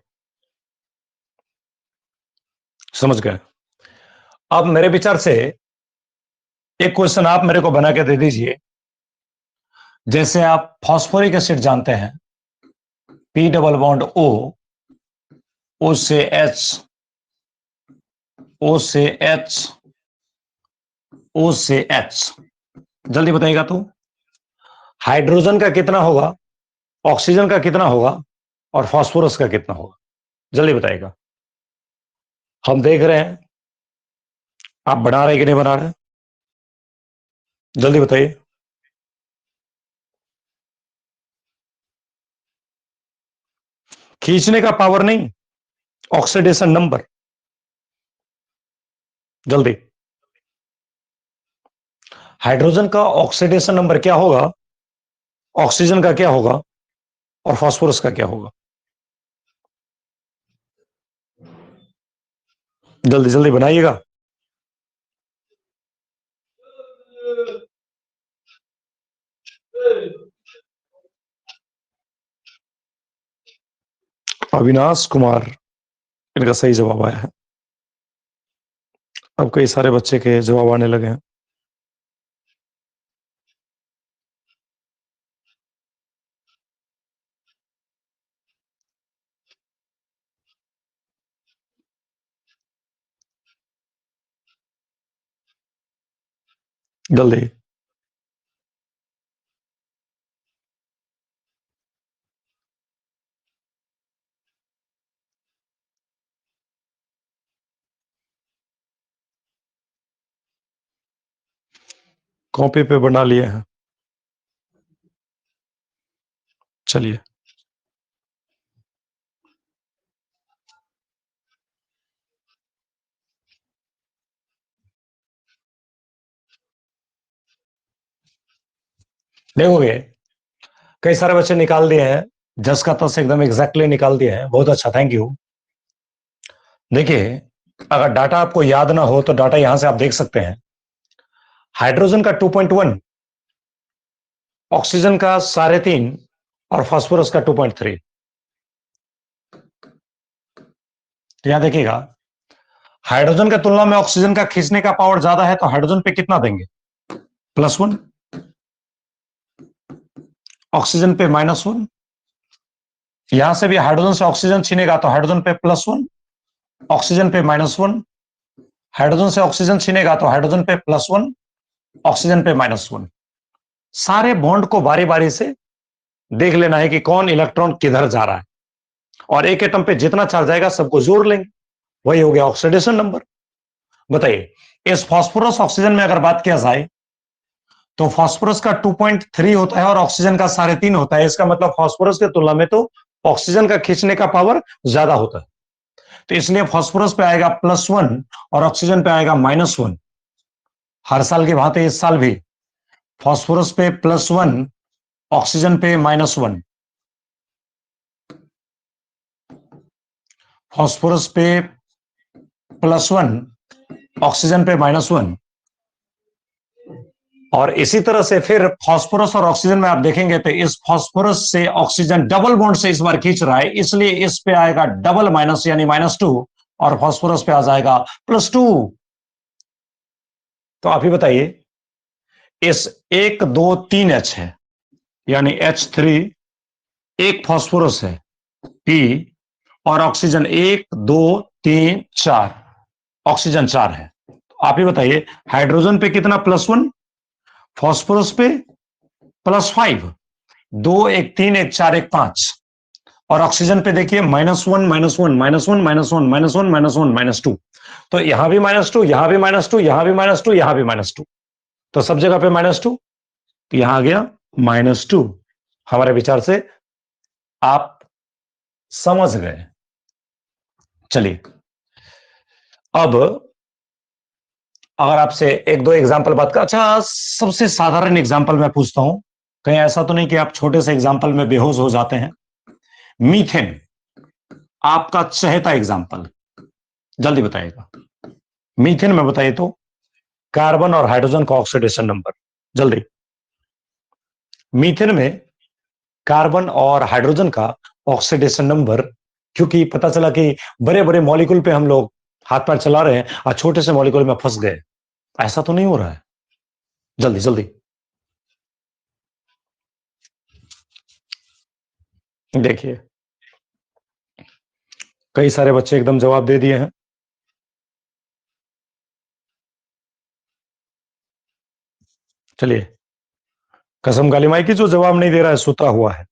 समझ गए। अब मेरे विचार से एक क्वेश्चन आप मेरे को बना के दे दीजिए। जैसे आप फॉस्फोरिक एसिड जानते हैं, P double bond O, O से H, O से H, O से H। जल्दी बताइएगा तो, हाइड्रोजन का कितना होगा ऑक्सीजन का कितना होगा और फास्फोरस का कितना होगा, जल्दी बताइएगा। हम देख रहे हैं आप बना रहे कि नहीं बना रहे, जल्दी बताइए। खींचने का पावर नहीं, ऑक्सीडेशन नंबर, जल्दी। हाइड्रोजन का ऑक्सीडेशन नंबर क्या होगा, ऑक्सीजन का क्या होगा और फास्फोरस का क्या होगा, जल्दी जल्दी बनाइएगा। अविनाश कुमार, इनका सही जवाब आया है। अब कई सारे बच्चे के जवाब आने लगे हैं। जल्दी। कॉपी पे बना लिए हैं, चलिए। देखोगे कई सारे बच्चे निकाल दिए हैं, 10 का 10 एकदम एग्जैक्टली निकाल दिए हैं, बहुत अच्छा, थैंक यू। देखिए, अगर डाटा आपको याद ना हो तो डाटा यहां से आप देख सकते हैं। हाइड्रोजन का 2.1, ऑक्सीजन का 3.5 और फास्फोरस का 2.3। यहां देखिएगा, हाइड्रोजन की तुलना में ऑक्सीजन का खींचने का पावर ज्यादा है, तो हाइड्रोजन पे कितना देंगे, +1, ऑक्सीजन पे -1। यहां से भी हाइड्रोजन से ऑक्सीजन छीनेगा तो हाइड्रोजन पे +1, ऑक्सीजन पे -1। हाइड्रोजन से ऑक्सीजन छीनेगा तो हाइड्रोजन पे +1, ऑक्सीजन पे -1। सारे बॉन्ड को बारी बारी से देख लेना है कि कौन इलेक्ट्रॉन किधर जा रहा है, और एक एटम पे जितना चार्ज जाएगा सबको जोड़ लेंगे, वही हो गया ऑक्सीडेशन नंबर। बताइए, इस फास्फोरस ऑक्सीजन में अगर बात किया जाए तो फास्फोरस का 2.3 होता है और ऑक्सीजन का 3.5 होता है। इसका मतलब फास्फोरस की तुलना में तो ऑक्सीजन का खींचने का पावर ज्यादा होता है, तो इसलिए फास्फोरस पे आएगा +1 और ऑक्सीजन पे आएगा -1। हर साल की भांति इस साल भी फास्फोरस पे +1, ऑक्सीजन पे -1। फास्फोरस पे +1, ऑक्सीजन पे -1। और इसी तरह से फिर फास्फोरस और ऑक्सीजन में आप देखेंगे तो इस फास्फोरस से ऑक्सीजन डबल बॉन्ड से इस बार खींच रहा है, इसलिए इस पे आएगा डबल माइनस यानी -2, और फास्फोरस पे आ जाएगा +2। तो आप ही बताइए, इस 1 2 3 H है यानी H3, एक फास्फोरस है P, और ऑक्सीजन 1 2 3 4, ऑक्सीजन 4 है। तो आप ही बताइए, हाइड्रोजन पे कितना +1, फास्फोरस पे +5, 2 1 3 1 4 1 5, और ऑक्सीजन पे देखिए -1 -1 -1 -1 -1 -1 -2। तो यहां भी -2, यहां भी -2, यहां भी -2, यहां भी -2, तो सब जगह पे -2, तो यहां आ गया -2। हमारे विचार से आप समझ गए। चलिए, अब अगर आपसे 1 2 एग्जाम्पल बात कर, अच्छा सबसे साधारण एग्जाम्पल मैं पूछता हूं, कहीं ऐसा तो नहीं कि आप छोटे से एग्जाम्पल में बेहोश हो जाते हैं। मीथेन, आपका चहेता एग्जाम्पल, जल्दी बताइएगा। मीथेन में बताइए तो कार्बन और हाइड्रोजन का ऑक्सीडेशन नंबर, जल्दी। मीथेन में कार्बन और हाइड्रोजन का ऑक्सीडेशन नंबर, क्योंकि पता चला कि बड़े बड़े मॉलिक्यूल पे हम लोग हाथ पैर चला रहे हैं और छोटे से मॉलिक्यूल में फंस गए, ऐसा तो नहीं हो रहा है, जल्दी जल्दी देखिए। कई सारे बच्चे एकदम जवाब दे दिए हैं। चलिए, कसम काली माई की, जो जवाब नहीं दे रहा है सोता हुआ है।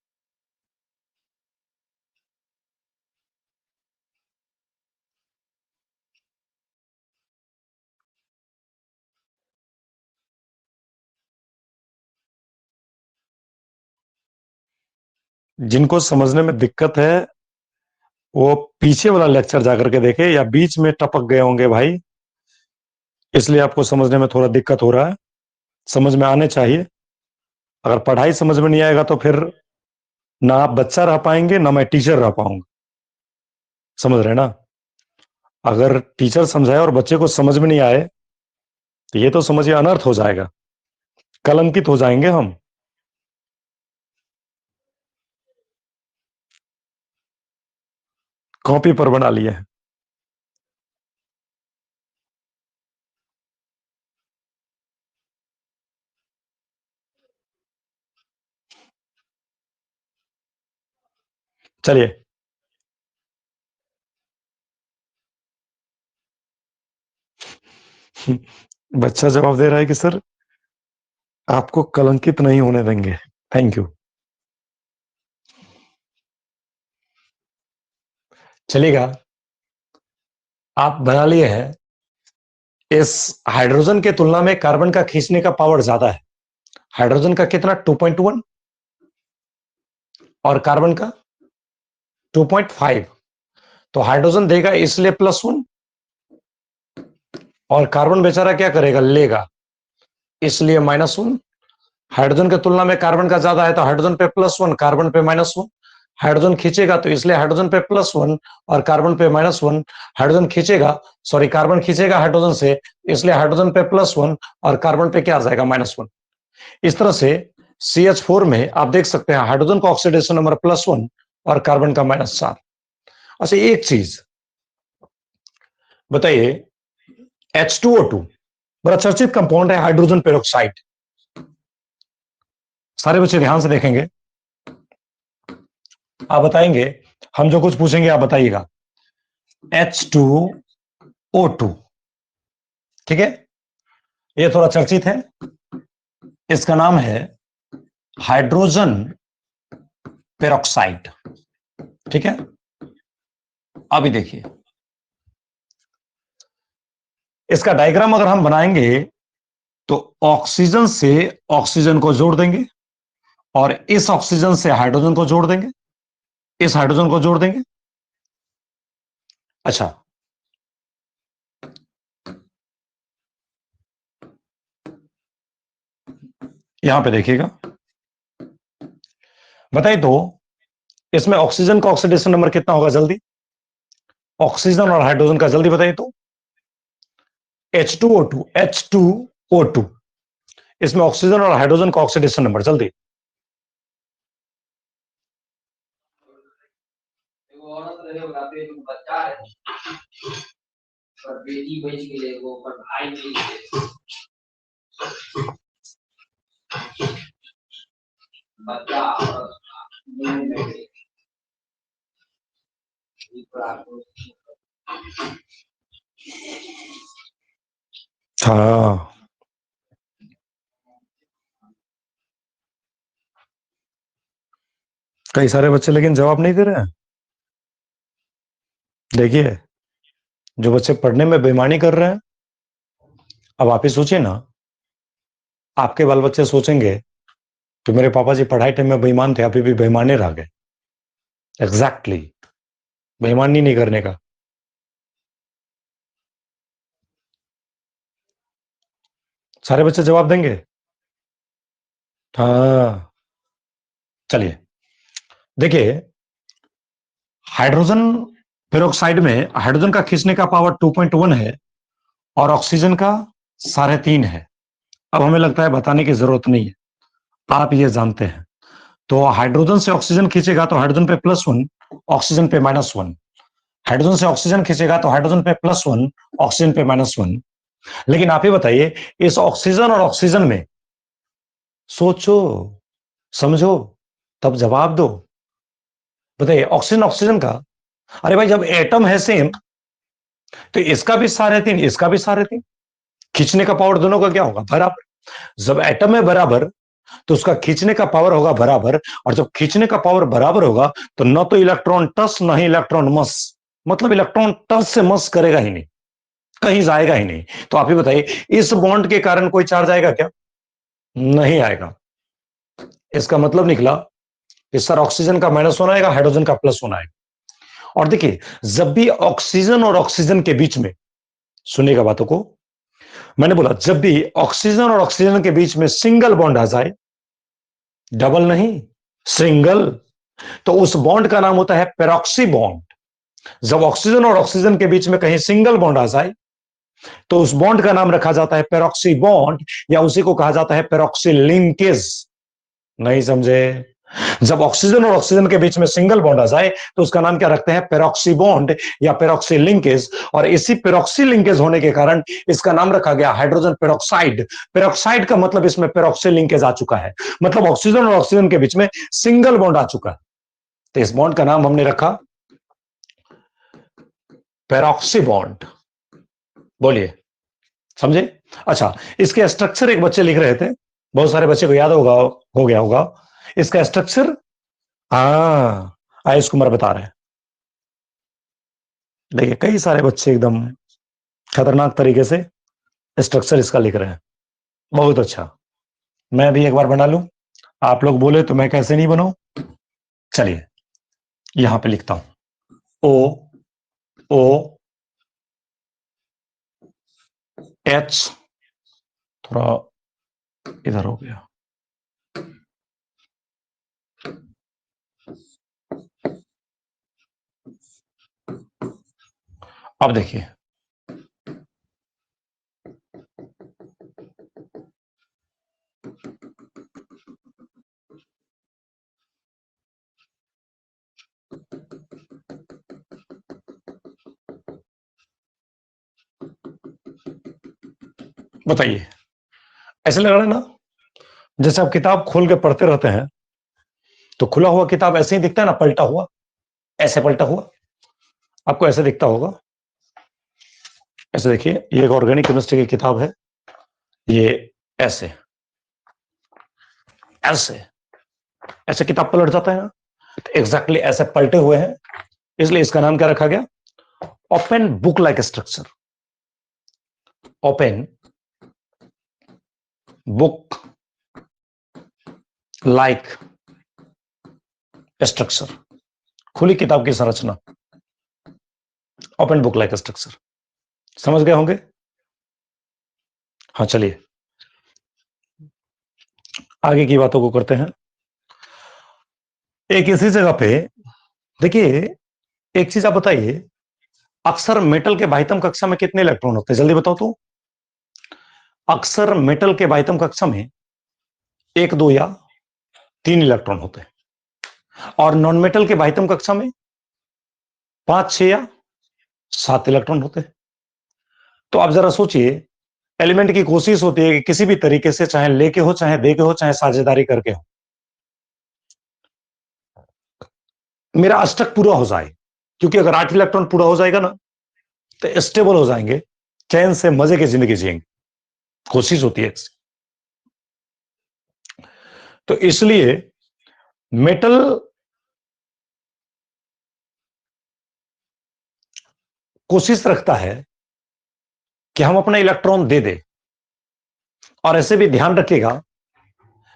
जिनको समझने में दिक्कत है वो पीछे वाला लेक्चर जाकर के देखे, या बीच में टपक गए होंगे भाई, इसलिए आपको समझने में थोड़ा दिक्कत हो रहा है। समझ में आने चाहिए। अगर पढ़ाई समझ में नहीं आएगा तो फिर ना आप बच्चा रह पाएंगे ना मैं टीचर रह पाऊंगा। समझ रहे ना? अगर टीचर समझाए और बच्चे को समझ में नहीं आए तो ये तो समझिए अनर्थ हो जाएगा, कलंकित हो जाएंगे हम। कॉपी पर बना लिए हैं। चलिए, बच्चा जवाब दे रहा है कि सर आपको कलंकित नहीं होने देंगे। Thank you. चलेगा, आप बना लिए हैं। इस हाइड्रोजन के तुलना में कार्बन का खींचने का पावर ज्यादा है। हाइड्रोजन का कितना? 2.1 और कार्बन का 2.5। तो हाइड्रोजन देगा इसलिए +1 और कार्बन बेचारा क्या करेगा? लेगा, इसलिए -1। हाइड्रोजन की तुलना में कार्बन का ज्यादा है तो हाइड्रोजन पे +1, कार्बन पे -1। हाइड्रोजन खींचेगा तो इसलिए हाइड्रोजन पे +1 और कार्बन पे -1। हाइड्रोजन खींचेगा, सॉरी, कार्बन खींचेगा हाइड्रोजन से, इसलिए हाइड्रोजन पे +1 और कार्बन पे क्या आ जाएगा? -1। इस तरह से CH4 में आप देख सकते हैं हाइड्रोजन का ऑक्सीडेशन नंबर +1 और कार्बन का -4। अच्छा, एक चीज बताइए, H2O2 बड़ा चर्चित कंपाउंड है, हाइड्रोजन पेरोक्साइड। सारे बच्चे ध्यान से देखेंगे, आप बताएंगे, हम जो कुछ पूछेंगे आप बताइएगा। H2O2, ठीक है, ये थोड़ा चर्चित है। इसका नाम है हाइड्रोजन पेरोक्साइड, ठीक है। अभी देखिए, इसका डायग्राम अगर हम बनाएंगे तो ऑक्सीजन से ऑक्सीजन को जोड़ देंगे और इस ऑक्सीजन से हाइड्रोजन को जोड़ देंगे, इस हाइड्रोजन को जोड़ देंगे। अच्छा, यहां पे देखिएगा, बताइए तो इसमें ऑक्सीजन का ऑक्सीडेशन नंबर कितना होगा? जल्दी, ऑक्सीजन और हाइड्रोजन का जल्दी बताइए तो। H2O2, H2O2, इसमें ऑक्सीजन और हाइड्रोजन का ऑक्सीडेशन नंबर जल्दी। हाँ, कई सारे बच्चे लेकिन जवाब नहीं दे रहे हैं। देखिए, जो बच्चे पढ़ने में बेईमानी कर रहे हैं, अब आप ही सोचिए ना, आपके बाल बच्चे सोचेंगे कि मेरे पापा जी पढ़ाई टाइम में बेईमान थे, अभी भी बेईमानी रह गए। एग्जैक्टली, बेईमानी नहीं करने का। सारे बच्चे जवाब देंगे? हाँ, चलिए देखिए, हाइड्रोजन पेरोक्साइड में हाइड्रोजन का खींचने का पावर 2.1 है और ऑक्सीजन का 3.5 है। अब हमें लगता है बताने की जरूरत नहीं है, आप ये जानते हैं। तो हाइड्रोजन से ऑक्सीजन खींचेगा तो हाइड्रोजन पे +1, ऑक्सीजन पे -1। हाइड्रोजन से ऑक्सीजन खींचेगा तो हाइड्रोजन पे +1, ऑक्सीजन पे -1। लेकिन आप ही बताइए, इस ऑक्सीजन और ऑक्सीजन में सोचो, समझो, तब जवाब दो। बताइए, ऑक्सीजन ऑक्सीजन का, अरे भाई जब एटम है सेम तो इसका भी 3.5, इसका भी 3.5, खींचने का पावर दोनों का क्या होगा? बराबर। जब एटम है बराबर तो उसका खींचने का पावर होगा बराबर, और जब खींचने का पावर बराबर होगा तो न तो इलेक्ट्रॉन टस न ही इलेक्ट्रॉन मस, मतलब इलेक्ट्रॉन टस से मस करेगा ही नहीं, कहीं जाएगा ही नहीं। तो आप ही बताइए, इस बॉन्ड के कारण कोई चार्ज आएगा क्या? नहीं आएगा। इसका मतलब निकला इस सर ऑक्सीजन का -1 आएगा, हाइड्रोजन का +1 आएगा। और देखिए जब भी ऑक्सीजन और ऑक्सीजन के बीच में, सुनिएगा बातों को, मैंने बोला जब भी ऑक्सीजन और ऑक्सीजन के बीच में सिंगल बॉन्ड आ जाए, डबल नहीं सिंगल, तो उस बॉन्ड का नाम होता है पेरोक्सी बॉन्ड। जब ऑक्सीजन और ऑक्सीजन के बीच में कहीं सिंगल बॉन्ड आ जाए तो उस बॉन्ड का नाम रखा जाता है पेरोक्सी बॉन्ड, या उसी को कहा जाता है पेरोक्सी लिंकेज। नहीं समझे? जब ऑक्सीजन और ऑक्सीजन के बीच में सिंगल बॉन्ड आ जाए तो उसका नाम क्या रखते हैं? पेरोक्सी बॉन्ड या पेरोक्सी लिंकेज। और इसी पेरोक्सी लिंकेज होने के कारण इसका नाम रखा गया हाइड्रोजन पेरोक्साइड। पेरोक्साइड का मतलब इसमें पेरोक्सी लिंकेज आ चुका है, मतलब ऑक्सीजन और ऑक्सीजन के बीच में सिंगल बॉन्ड आ चुका है, तो इस बॉन्ड का नाम हमने रखा पेरोक्सी बॉन्ड। बोलिए, समझे? अच्छा, इसके स्ट्रक्चर एक बच्चे लिख रहे थे, बहुत सारे बच्चे को याद होगा, हो गया होगा इसका स्ट्रक्चर। आयुष कुमार बता रहे हैं, देखिए कई सारे बच्चे एकदम खतरनाक तरीके से स्ट्रक्चर इसका लिख रहे हैं। बहुत अच्छा, मैं भी एक बार बना लूं, आप लोग बोले तो मैं कैसे नहीं बनाऊं। चलिए यहां पे लिखता हूं O H, थोड़ा इधर हो गया, अब देखिए बताइए, ऐसे लग रहा है ना जैसे आप किताब खोल के पढ़ते रहते हैं तो खुला हुआ किताब ऐसे ही दिखता है ना, पलटा हुआ, ऐसे पलटा हुआ आपको ऐसे दिखता होगा। ऐसे देखिए, ये एक ऑर्गेनिक केमिस्ट्री की किताब है, ये ऐसे ऐसे ऐसे किताब पलट जाता है ना, तो एग्जैक्टली ऐसे पलटे हुए हैं, इसलिए इसका नाम क्या रखा गया? Open book like structure. Open book like structure, खुली किताब की संरचना, ओपन बुक लाइक स्ट्रक्चर। समझ गए होंगे? हाँ चलिए आगे की बातों को करते हैं। एक इसी जगह पे देखिए, एक चीज आप बताइए, अक्सर मेटल के बाह्यतम कक्षा में कितने इलेक्ट्रॉन होते हैं? जल्दी बताओ तो। अक्सर मेटल के बाह्यतम कक्षा में 1, 2 या 3 इलेक्ट्रॉन होते हैं, और नॉन मेटल के बाह्यतम कक्षा में 5, 6 या 7 इलेक्ट्रॉन होते हैं। तो आप जरा सोचिए, एलिमेंट की कोशिश होती है कि किसी भी तरीके से, चाहे लेके हो, चाहे दे के हो, चाहे साझेदारी करके हो, मेरा अष्टक पूरा हो जाए। क्योंकि अगर 8 इलेक्ट्रॉन पूरा हो जाएगा ना तो स्टेबल हो जाएंगे, चैन से मजे की जिंदगी जिएंगे, कोशिश होती है। तो इसलिए मेटल कोशिश रखता है कि हम अपना इलेक्ट्रॉन दे दे। और ऐसे भी ध्यान रखिएगा,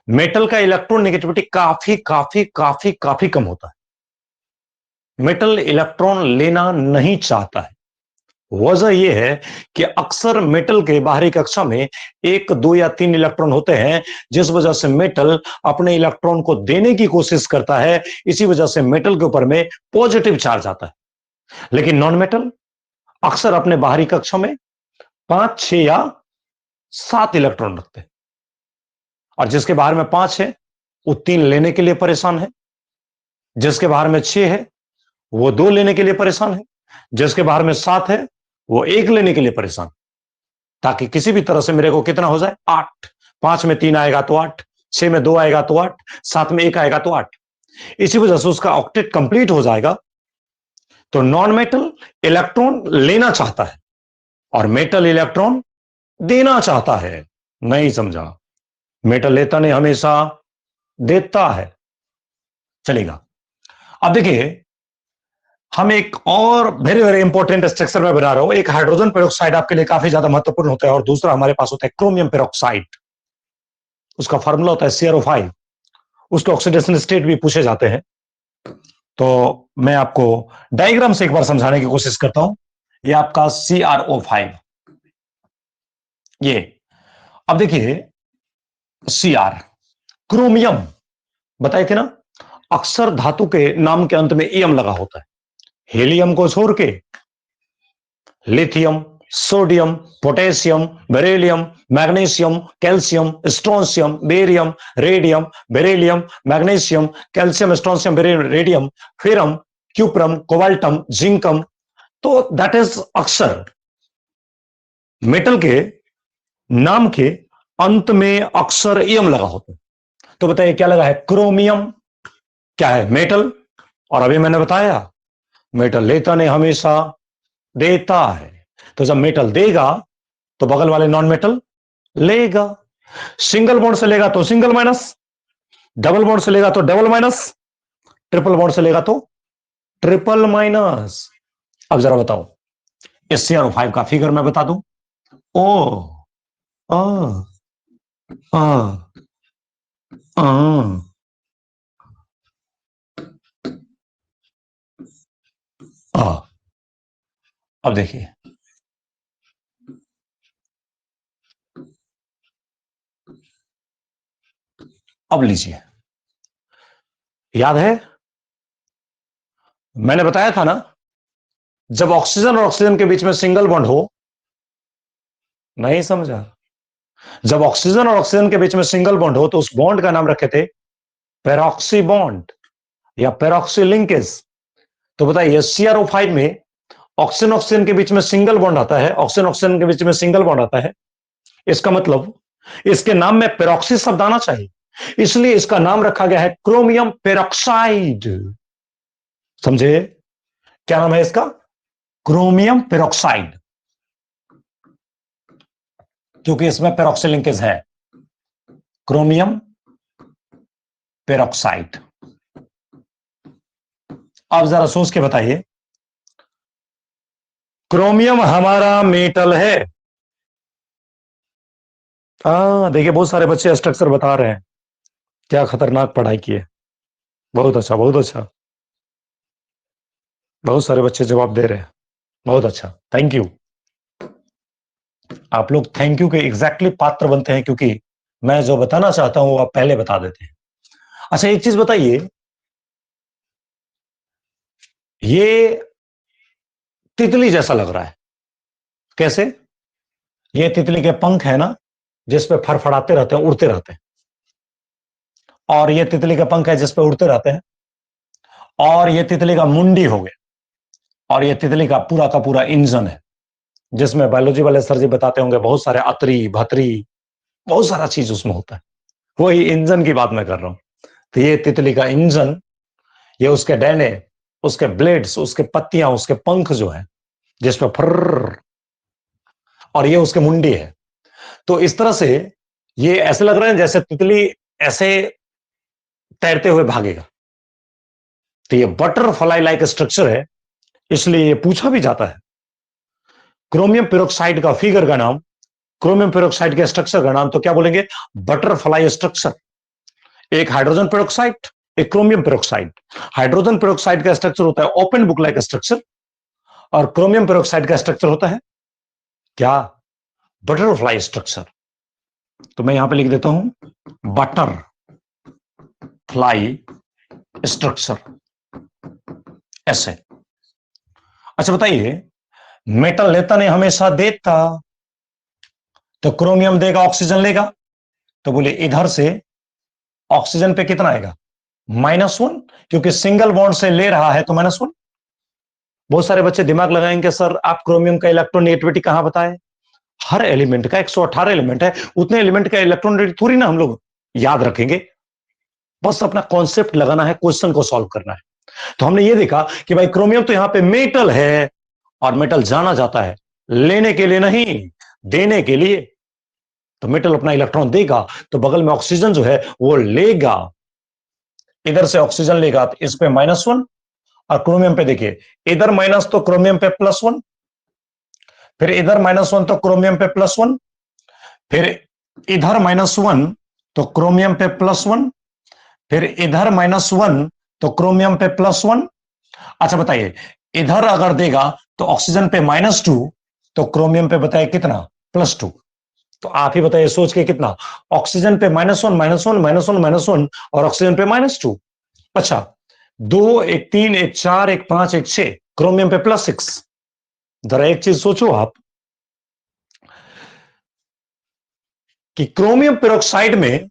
मेटल का इलेक्ट्रॉन नेगेटिविटी काफी काफी काफी काफी कम होता है। मेटल इलेक्ट्रॉन लेना नहीं चाहता है। वजह यह है कि अक्सर मेटल के बाहरी कक्षा में 1, 2 या 3 इलेक्ट्रॉन होते हैं, जिस वजह से मेटल अपने इलेक्ट्रॉन को देने की कोशिश करता है। इसी वजह से मेटल के ऊपर में पॉजिटिव चार्ज आता है। लेकिन नॉन मेटल अक्सर अपने बाहरी कक्षा में 5, 6 या 7 इलेक्ट्रॉन रखते हैं, और जिसके बाहर में 5 है वो 3 लेने के लिए परेशान है, जिसके बाहर में 6 है वो 2 लेने के लिए परेशान है, जिसके बाहर में 7 है वो 1 लेने के लिए परेशान, ताकि किसी भी तरह से मेरे को कितना हो जाए? 8। 5 में 3 आएगा तो 8, 6 में 2 आएगा तो 8, 7 में 1 आएगा तो 8। इसी वजह से उसका ऑक्टेट कंप्लीट हो जाएगा। तो नॉन मेटल इलेक्ट्रॉन लेना चाहता है और मेटल इलेक्ट्रॉन देना चाहता है। नहीं समझा? मेटल लेता नहीं, हमेशा देता है। चलेगा। अब देखिए, हम एक और वेरी वेरी इंपॉर्टेंट स्ट्रक्चर में बना रहा हूं। एक हाइड्रोजन पेरोक्साइड आपके लिए काफी ज्यादा महत्वपूर्ण होता है, और दूसरा हमारे पास होता है क्रोमियम पेरोक्साइड। उसका फॉर्मूला होता है CrO5, उसके ऑक्सीडेशन स्टेट भी पूछे जाते हैं। तो मैं आपको डायग्राम से एक बार समझाने की कोशिश करता हूं। ये आपका CrO5, ये अब देखिए Cr, क्रोमियम बताए थे ना, अक्सर धातु के नाम के अंत में एम लगा होता है। हीलियम को छोड़ के lithium, sodium, potassium, beryllium, magnesium, calcium, strontium, barium, radium, beryllium, magnesium, calcium, strontium, barium, radium, ferrum, cuprum, कोबाल्टम, जिंकम। तो दैट इज अक्सर मेटल के नाम के अंत में अक्सर एम लगा होता है। तो बताइए क्या लगा है? क्रोमियम क्या है? मेटल। और अभी मैंने बताया मेटल लेता नहीं, हमेशा देता है। तो जब मेटल देगा तो बगल वाले नॉन मेटल लेगा। सिंगल बॉन्ड से लेगा तो सिंगल माइनस, डबल बॉन्ड से लेगा तो डबल माइनस, ट्रिपल बॉन्ड से लेगा तो ट्रिपल माइनस। अब जरा बताओ, इस CrO5 का फिगर मैं बता दूं। ओ आ आ आ आ अब देखिए, अब लीजिए, याद है मैंने बताया था ना, जब ऑक्सीजन और ऑक्सीजन के बीच में सिंगल बॉन्ड हो, नहीं समझा? जब ऑक्सीजन और ऑक्सीजन के बीच में सिंगल बॉन्ड हो तो उस बॉन्ड का नाम रखे थे पेरोक्सी बॉन्ड या पेरोक्सी लिंकेज। तो बताइए CrO5 में ऑक्सीजन ऑक्सीजन के बीच में सिंगल बॉन्ड आता है, ऑक्सीजन ऑक्सीजन के बीच में सिंगल बॉन्ड आता है। इसका मतलब इसके नाम में पेरोक्सी शब्द आना चाहिए, इसलिए इसका नाम रखा गया है क्रोमियम पेरोक्साइड। समझे? क्या नाम है इसका? क्रोमियम पेरोक्साइड, क्योंकि इसमें पेरोक्सी लिंकेज है। Chromium peroxide. अब जरा सोच के बताइए, क्रोमियम हमारा मेटल है। देखिए बहुत सारे बच्चे स्ट्रक्चर बता रहे हैं, क्या खतरनाक पढ़ाई की है। बहुत अच्छा, बहुत अच्छा, बहुत सारे बच्चे जवाब दे रहे हैं। बहुत अच्छा, थैंक यू। आप लोग थैंक यू के एग्जैक्टली पात्र बनते हैं, क्योंकि मैं जो बताना चाहता हूं वो आप पहले बता देते हैं। अच्छा एक चीज बताइए, ये तितली जैसा लग रहा है, कैसे? ये तितली के पंख है ना, जिसपे फड़फड़ाते रहते हैं, उड़ते रहते हैं। और ये तितली के पंख है जिसपे उड़ते रहते हैं। और ये तितली का मुंडी हो गया। और ये तितली का पूरा इंजन है, जिसमें बायोलॉजी वाले सर जी बताते होंगे बहुत सारे अतरी भतरी, बहुत सारा चीज उसमें होता है। वही इंजन की बात मैं कर रहा हूं। तो ये तितली का इंजन, ये उसके डैने, उसके ब्लेड्स, उसके पत्तियां, उसके पंख जो है जिसपे फर, और ये उसके मुंडी है। तो इस तरह से ये ऐसे लग रहा है जैसे तितली ऐसे तैरते हुए भागेगा। तो ये बटरफ्लाई लाइक स्ट्रक्चर है, इसलिए ये पूछा भी जाता है। क्रोमियम पेरोक्साइड का फिगर का नाम, क्रोमियम पेरोक्साइड के स्ट्रक्चर का नाम तो क्या बोलेंगे? Butterfly structure. एक हाइड्रोजन पेरोक्साइड, एक क्रोमियम पेरोक्साइड। हाइड्रोजन पेरोक्साइड का स्ट्रक्चर होता है ओपन बुक लाइक स्ट्रक्चर, और क्रोमियम पेरोक्साइड का स्ट्रक्चर होता है क्या? Butterfly structure. तो मैं यहां पे लिख देता हूं बटर फ्लाई स्ट्रक्चर, ऐसे। अच्छा बताइए, मेटल लेता नहीं, हमेशा देता। तो क्रोमियम देगा, ऑक्सीजन लेगा। तो बोले इधर से ऑक्सीजन पे कितना आएगा? -1, क्योंकि सिंगल बॉन्ड से ले रहा है तो -1। बहुत सारे बच्चे दिमाग लगाएंगे, सर आप क्रोमियम का इलेक्ट्रोनेगेटिविटी कहां बताए? हर एलिमेंट का 118 एलिमेंट है, उतने एलिमेंट का इलेक्ट्रोनेगेटिविटी थोड़ी ना हम लोग याद रखेंगे। बस अपना कॉन्सेप्ट लगाना है, क्वेश्चन को सॉल्व करना है। तो हमने ये देखा कि भाई क्रोमियम तो यहां पे मेटल है, और मेटल जाना जाता है लेने के लिए नहीं, देने के लिए। तो मेटल अपना इलेक्ट्रॉन देगा तो बगल में ऑक्सीजन जो है वो लेगा। इधर से ऑक्सीजन लेगा तो इस पे -1, और क्रोमियम पे देखिए, इधर माइनस तो क्रोमियम पे +1, फिर इधर -1 तो क्रोमियम पे +1, फिर इधर -1 तो क्रोमियम पे +1, फिर इधर -1 तो क्रोमियम पे +1। अच्छा बताइए, इधर अगर देगा तो ऑक्सीजन पे -2 तो क्रोमियम पे बताइए कितना, +2। तो आप ही बताइए सोच के कितना, ऑक्सीजन पे -1 -1 -1 -1 और ऑक्सीजन पे -2। अच्छा, 2 1 3 1 4 1 5 1 6, क्रोमियम पे +6। जरा एक चीज सोचो आप कि क्रोमियम पेरोक्साइड में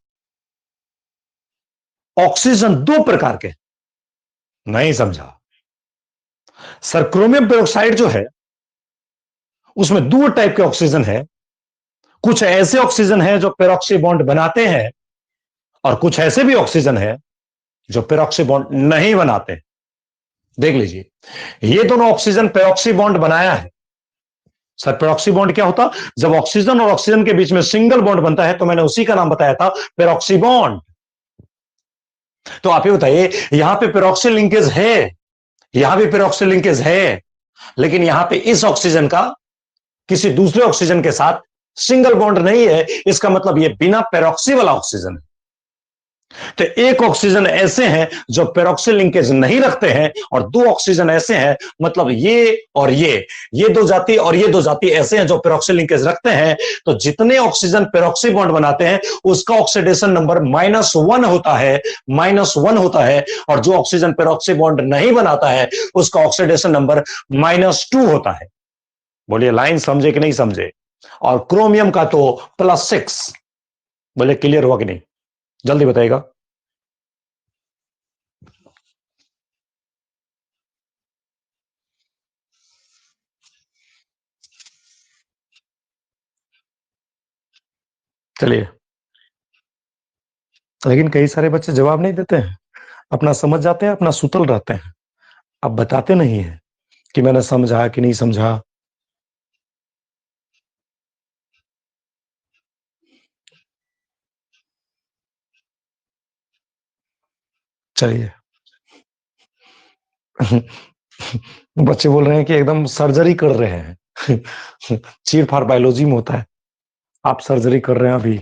ऑक्सीजन दो प्रकार के, नहीं समझा सर? क्रोमियम पेरोक्साइड जो है उसमें दो टाइप के ऑक्सीजन है। कुछ ऐसे ऑक्सीजन है जो पेरोक्सी बॉन्ड बनाते हैं और कुछ ऐसे भी ऑक्सीजन है जो पेरोक्सी बॉन्ड नहीं बनाते। देख लीजिए, ये दोनों ऑक्सीजन पेरोक्सी बॉन्ड बनाया है। सर पेरोक्सी बॉन्ड क्या होता? जब ऑक्सीजन और ऑक्सीजन के बीच में सिंगल बॉन्ड बनता है तो मैंने उसी का नाम बताया था, पेरोक्सी बॉन्ड। तो आप ही बताइए, यहां पे पेरोक्सी लिंकेज है, यहां भी पेरोक्सी लिंकेज है, लेकिन यहां पे इस ऑक्सीजन का किसी दूसरे ऑक्सीजन के साथ सिंगल बॉन्ड नहीं है। इसका मतलब यह बिना पेरोक्सी वाला ऑक्सीजन है। तो एक ऑक्सीजन ऐसे हैं जो पेरोक्सी लिंकेज नहीं रखते हैं और दो ऑक्सीजन ऐसे हैं, मतलब ये और ये दो जाति और ये दो जाति ऐसे हैं जो पेरोक्सी लिंकेज रखते हैं। तो जितने ऑक्सीजन पेरोक्सी बॉन्ड बनाते हैं उसका ऑक्सीडेशन नंबर -1 होता है, -1 होता है। और जो ऑक्सीजन पेरोक्सी बॉन्ड नहीं बनाता है उसका ऑक्सीडेशन नंबर -2 होता है। बोलिए लाइन समझे कि नहीं समझे? और क्रोमियम का तो +6। बोले क्लियर हुआ कि नहीं? जल्दी बताइएगा। चलिए, लेकिन कई सारे बच्चे जवाब नहीं देते हैं, अपना समझ जाते हैं, अपना सुतल रहते हैं। अब बताते नहीं है कि मैंने समझा कि नहीं समझा। चलिए बच्चे बोल रहे हैं कि एकदम सर्जरी कर रहे हैं चीर फाड़ बायोलॉजी में होता है, आप सर्जरी कर रहे हैं अभी,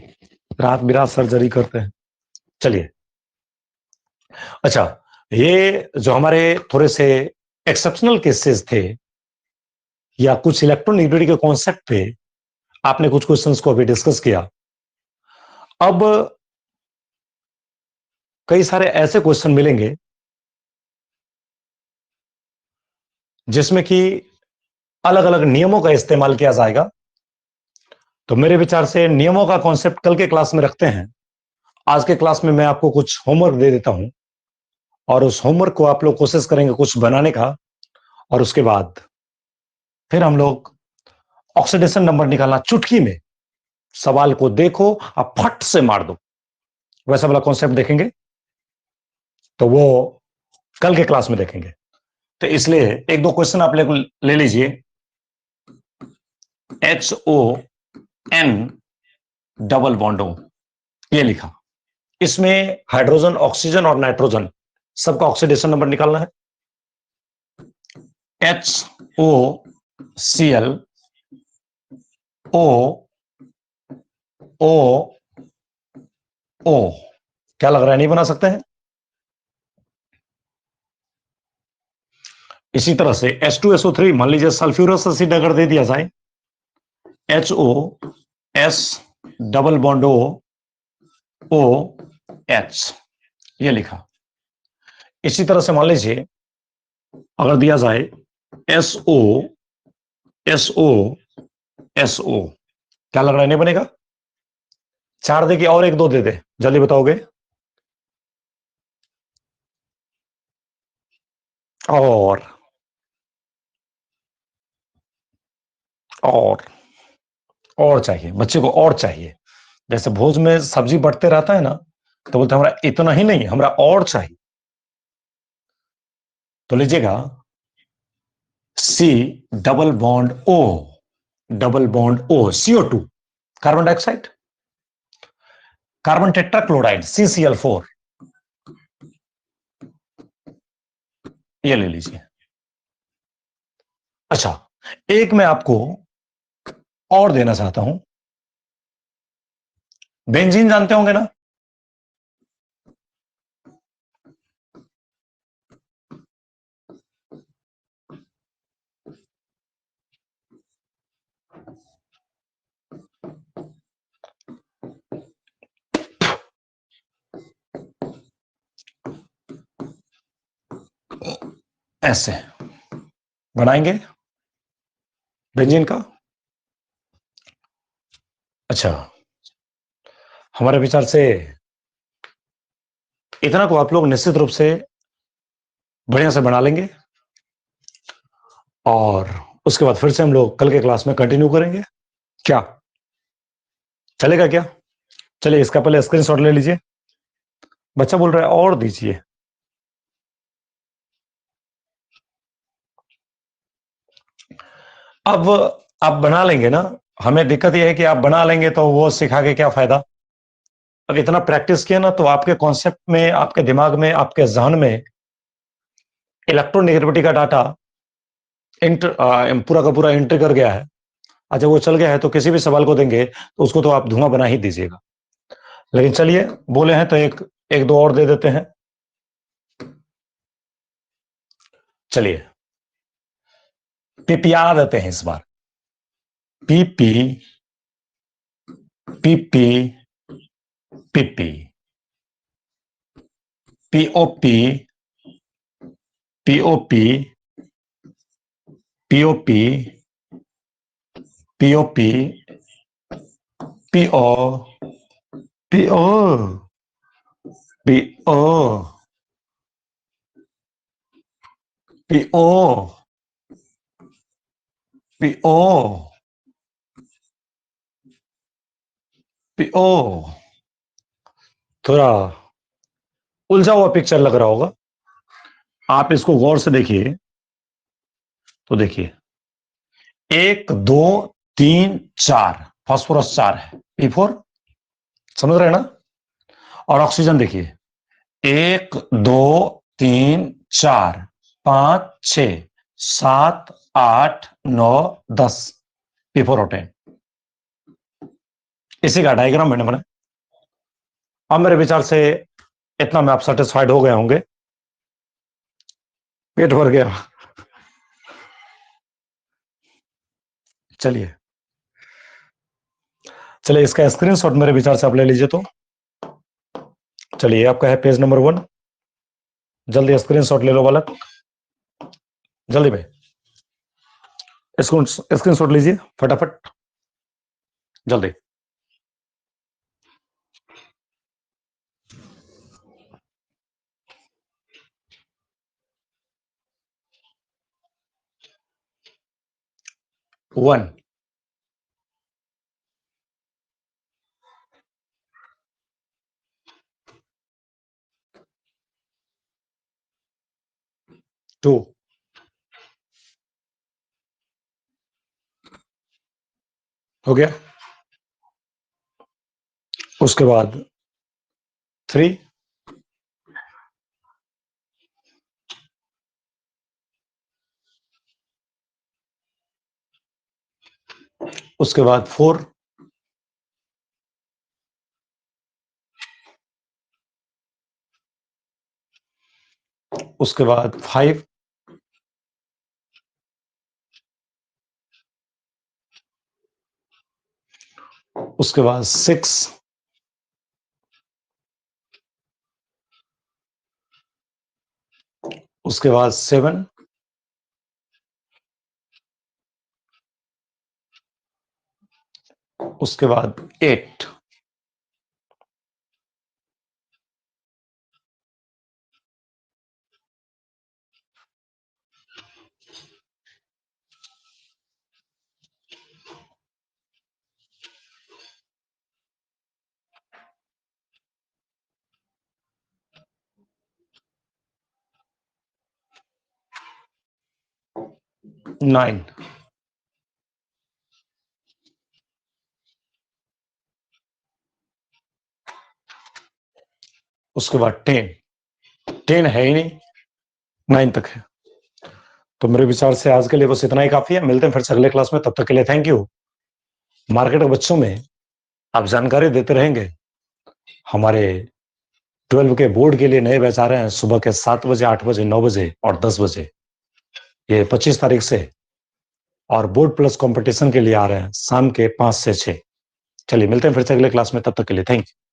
रात बिरात सर्जरी करते हैं। चलिए, अच्छा, ये जो हमारे थोड़े से एक्सेप्शनल केसेस थे या कुछ इलेक्ट्रोनेगेटिविटी के कॉन्सेप्ट पे आपने कुछ क्वेश्चंस को अभी डिस्कस किया। अब कई सारे ऐसे क्वेश्चन मिलेंगे जिसमें कि अलग अलग नियमों का इस्तेमाल किया जाएगा। तो मेरे विचार से नियमों का कॉन्सेप्ट कल के क्लास में रखते हैं। आज के क्लास में मैं आपको कुछ होमवर्क दे देता हूं और उस होमवर्क को आप लोग कोशिश करेंगे कुछ बनाने का, और उसके बाद फिर हम लोग ऑक्सीडेशन नंबर निकालना चुटकी में, सवाल को देखो आप फट से मार दो, वैसा वाला कॉन्सेप्ट देखेंगे। तो वो कल के क्लास में देखेंगे। तो इसलिए एक दो क्वेश्चन आप ले लीजिए। HON डबल बॉन्डो, ये लिखा, इसमें हाइड्रोजन, ऑक्सीजन और नाइट्रोजन सबका ऑक्सीडेशन नंबर निकालना है। HOCl O, क्या लग रहा है नहीं बना सकते हैं? इसी तरह से H2SO3, मान लीजिए सल्फ्यूरस एसिड अगर दे दिया जाए, HOS डबल बॉन्ड OH, ये लिखा। इसी तरह से मान लीजिए अगर दिया जाए SO क्या लग रहा है नहीं बनेगा? 4 दे के और एक 2 दे दे, जल्दी बताओगे? और और और चाहिए बच्चे को, और चाहिए। जैसे भोज में सब्जी बढ़ते रहता है ना, तो बोलते हमारा इतना ही नहीं, हमरा और चाहिए। तो लीजिएगा C double bond O, double bond O, CO2 carbon dioxide, carbon tetrachloride CCl4, ये ले लीजिए। अच्छा, एक मैं आपको और देना चाहता हूं। बेंजीन जानते होंगे ना? ऐसे बनाएंगे बेंजीन का। अच्छा, हमारे विचार से इतना को आप लोग निश्चित रूप से बढ़िया से बना लेंगे और उसके बाद फिर से हम लोग कल के क्लास में कंटिन्यू करेंगे। क्या चलेगा क्या? चलिए इसका पहले स्क्रीनशॉट ले लीजिए। बच्चा बोल रहा है और दीजिए। अब आप बना लेंगे ना, हमें दिक्कत यह है कि आप बना लेंगे तो वो सिखा के क्या फायदा। अब इतना प्रैक्टिस किया ना तो आपके कॉन्सेप्ट में, आपके दिमाग में, आपके जहन में इलेक्ट्रोनेगेटिविटी का डाटा पूरा का पूरा एंट्री कर गया है। अच्छा, वो चल गया है तो किसी भी सवाल को देंगे तो उसको तो आप धुआं बना ही दीजिएगा। लेकिन चलिए बोले हैं तो एक एक दो और दे देते हैं। चलिए पीपिया देते हैं इस बार। पीपी पीपी पीपी पीओपी पीओपी पीओपी पीओपी पीओ पीओ पीओ पीओ पीओ पीओ। थोड़ा उलझा हुआ पिक्चर लग रहा होगा, आप इसको गौर से देखिए तो देखिए 1 2 3 4 फास्फोरस 4 है, P4, समझ रहे हैं ना। और ऑक्सीजन देखिए 1 2 3 4 5 6 7 8 9 10 P4 और 10। इसी का डायग्राम मैंने बनाया। अब मेरे विचार से इतना में आप सेटिस्फाइड हो गए होंगे, पेट भर गया। चलिए चलिए इसका स्क्रीनशॉट मेरे विचार से आप ले लीजिए। तो चलिए आपका है पेज नंबर 1, जल्दी स्क्रीनशॉट ले लो बालक, जल्दी भाई स्क्रीनशॉट लीजिए फटाफट, जल्दी। वन, टू, हो गया। उसके बाद 3, उसके बाद 4, उसके बाद 5, उसके बाद 6, उसके बाद 7, उसके बाद 8, नाइन, उसके बाद 10, 10 है ही नहीं, 9 तक है। तो मेरे विचार से आज के लिए बस इतना ही काफी है। मिलते हैं फिर से अगले क्लास में, तब तक के लिए थैंक यू। मार्केट के बच्चों में आप जानकारी देते रहेंगे। हमारे 12 के बोर्ड के लिए नए बैच आ रहे हैं सुबह के 7 बजे, 8 बजे, 9 बजे और 10 बजे, ये 25 तारीख से। और बोर्ड प्लस कंपटीशन के लिए आ रहे हैं शाम के 5 से 6। चलिए मिलते हैं फिर से अगले क्लास में, तब तक के लिए थैंक यू।